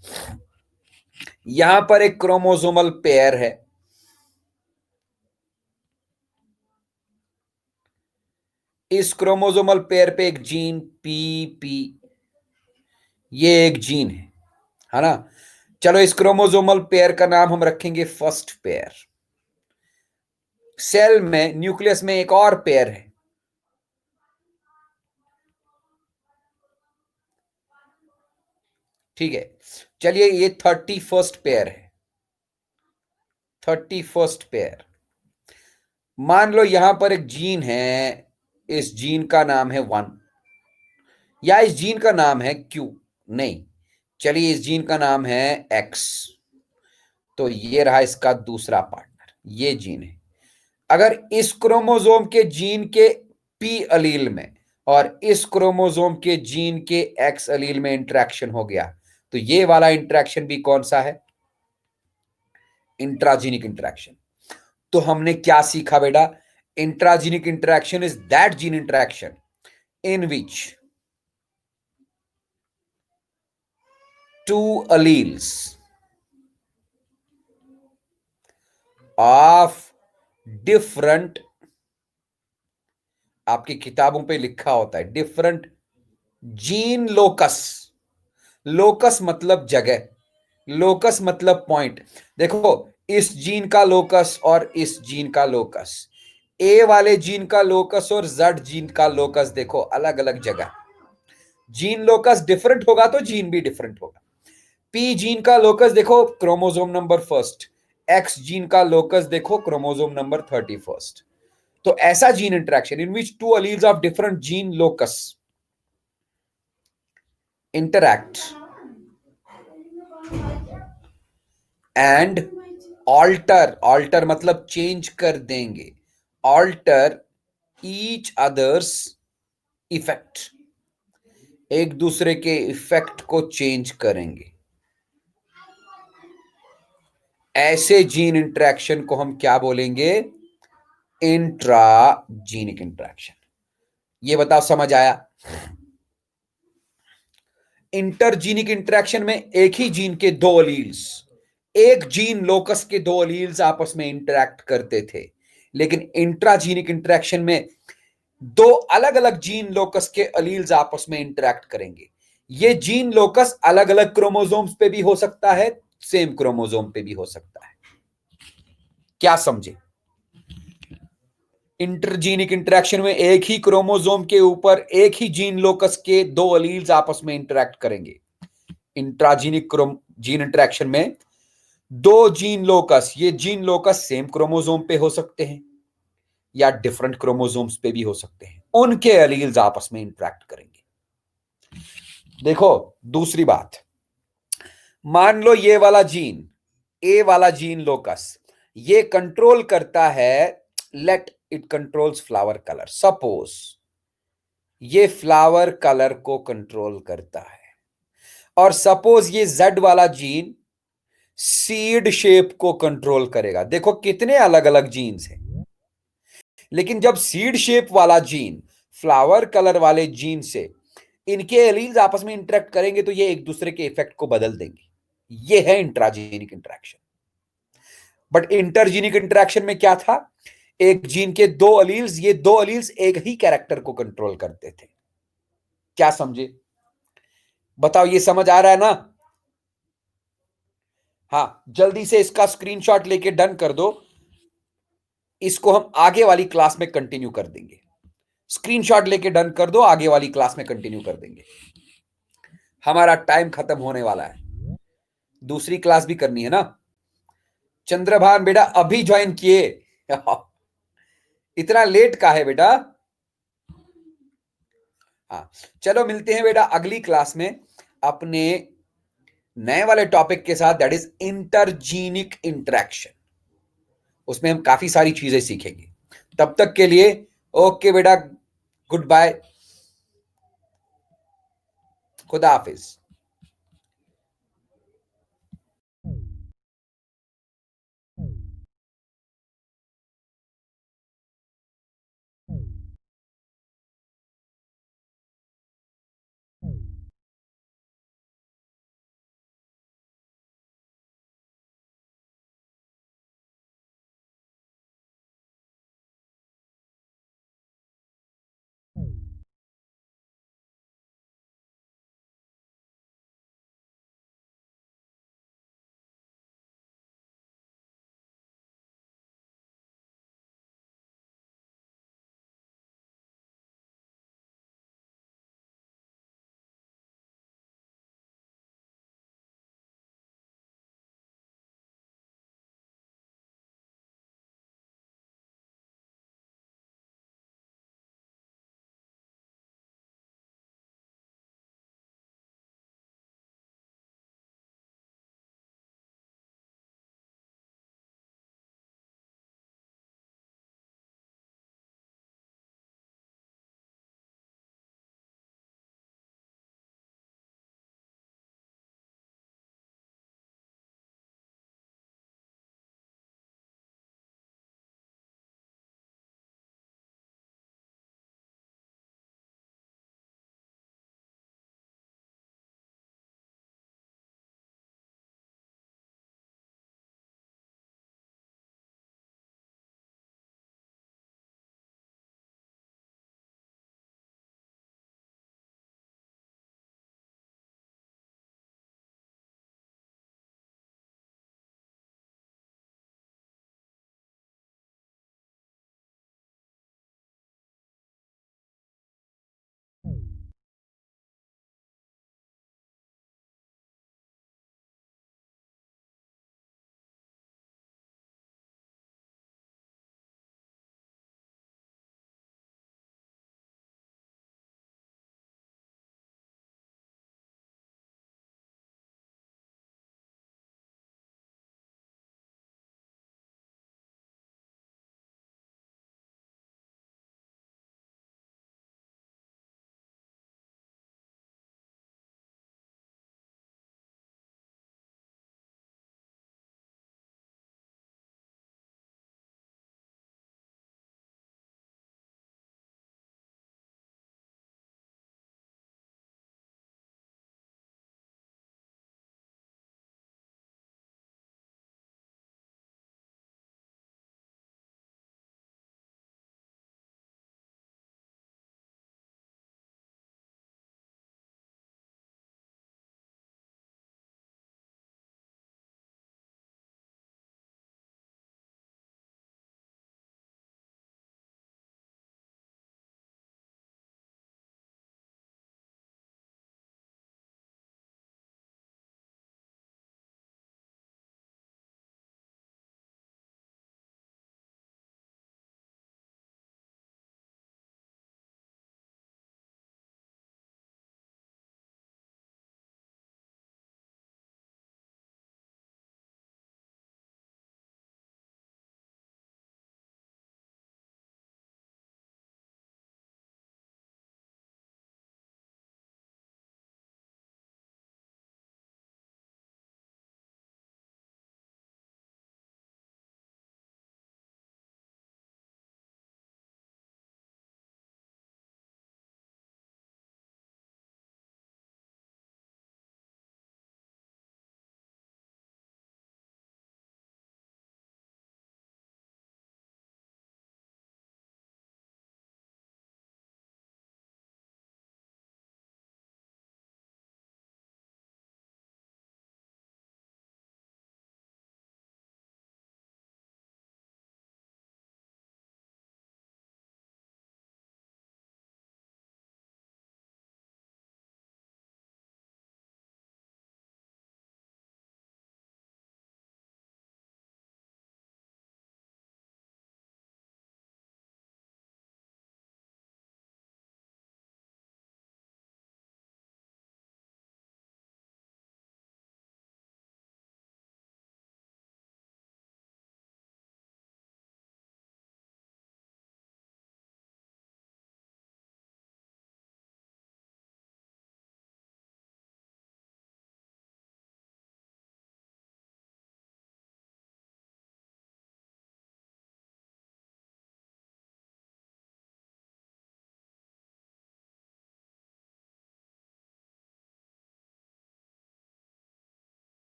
यहां पर एक क्रोमोसोमल पेयर है, इस क्रोमोसोमल पेयर पे एक जीन पी, ये एक जीन है ना? चलो इस क्रोमोसोमल पेयर का नाम हम रखेंगे फर्स्ट पेयर। सेल में, न्यूक्लियस में एक और पेयर है, ठीक है। चलिए ये 31st पेयर है, 31st पेयर। मान लो यहां पर एक जीन है, इस जीन का नाम है 1, या इस जीन का नाम है Q, नहीं, चलिए इस जीन का नाम है X, तो ये रहा इसका दूसरा पार्टनर, ये जीन है। अगर इस क्रोमोसोम के जीन के P अलील में और इस क्रोमोसोम के जीन के X अलील में इंटरेक्शन हो गया, तो ये वाला इंटरेक्शन भी कौन सा है, इंट्राजीनिक इंटरेक्शन। तो हमने क्या सीखा बेटा, intragenic interaction is that gene interaction in which two alleles of different, आपकी किताबों पे लिखा होता है डिफरेंट जीन लोकस, लोकस मतलब जगह, लोकस मतलब पॉइंट। देखो इस जीन का लोकस और इस जीन का लोकस, ए वाले जीन का लोकस और जेड जीन का लोकस देखो अलग अलग जगह। जीन लोकस डिफरेंट होगा तो जीन भी डिफरेंट होगा। पी जीन का लोकस देखो chromosome number first, X gene का लोकस देखो क्रोमोसोम नंबर 31st। तो ऐसा gene interaction in which two alleles of different gene locus interact and alter, alter मतलब चेंज कर देंगे, ऑल्टर ईच अदर्स इफेक्ट, एक दूसरे के इफेक्ट को चेंज करेंगे। ऐसे जीन इंटरेक्शन को हम क्या बोलेंगे, इंट्राजीनिक इंटरेक्शन। ये बताओ समझ आया? इंटरजीनिक इंटरेक्शन में एक ही जीन के दो अलील्स, एक जीन लोकस के दो अलील्स आपस में इंटरैक्ट करते थे, लेकिन इंट्राजीनिक इंटरेक्शन में दो अलग अलग जीन लोकस के अलील्स आपस में इंटरैक्ट करेंगे। ये जीन लोकस अलग अलग क्रोमोसोम्स पे भी हो सकता है, सेम क्रोमोसोम पे भी हो सकता है। क्या समझे? इंटरजीनिक इंटरेक्शन में एक ही क्रोमोसोम के ऊपर एक ही जीन लोकस के दो अलील्स आपस में इंटरैक्ट करेंगे। इंट्राजीनिक जीन इंटरेक्शन में दो जीन लोकस, ये जीन लोकस सेम क्रोमोसोम पे हो सकते हैं या डिफरेंट क्रोमोसोम्स पे भी हो सकते हैं, उनके एलील्स आपस में इंटरेक्ट करेंगे। देखो दूसरी बात, मान लो ये वाला जीन, ए वाला जीन लोकस, ये कंट्रोल करता है, let it controls flower colour, suppose ये फ्लावर कलर को कंट्रोल करता है, और सपोज ये जेड वाला जीन सीड शेप को कंट्रोल करेगा। देखो कितने अलग अलग जीन्स हैं, लेकिन जब सीड शेप वाला जीन फ्लावर कलर वाले जीन से, इनके एलील्स आपस में इंटरेक्ट करेंगे तो ये एक दूसरे के इफेक्ट को बदल देंगे। ये है इंट्राजीनिक इंटरेक्शन। बट इंटरजीनिक इंटरेक्शन में क्या था, एक जीन के दो अलील्स, ये दो अलील्स एक ही कैरेक्टर को कंट्रोल करते थे। क्या समझे? बताओ, ये समझ आ रहा है ना? हाँ, जल्दी से इसका स्क्रीनशॉट लेके डन कर दो, इसको हम आगे वाली क्लास में कंटिन्यू कर देंगे। स्क्रीनशॉट लेके डन कर दो, आगे वाली क्लास में कंटिन्यू कर देंगे। हमारा टाइम खत्म होने वाला है, दूसरी क्लास भी करनी है ना। चंद्रभान बेटा अभी ज्वाइन किए इतना लेट का है बेटा? हाँ, चलो मिलते हैं बेटा अगली क्लास में अपने नए वाले टॉपिक के साथ, दैट इज इंटरजीनिक इंटरेक्शन। उसमें हम काफी सारी चीजें सीखेंगे। तब तक के लिए ओके बेटा, गुड बाय, खुदा हाफिज।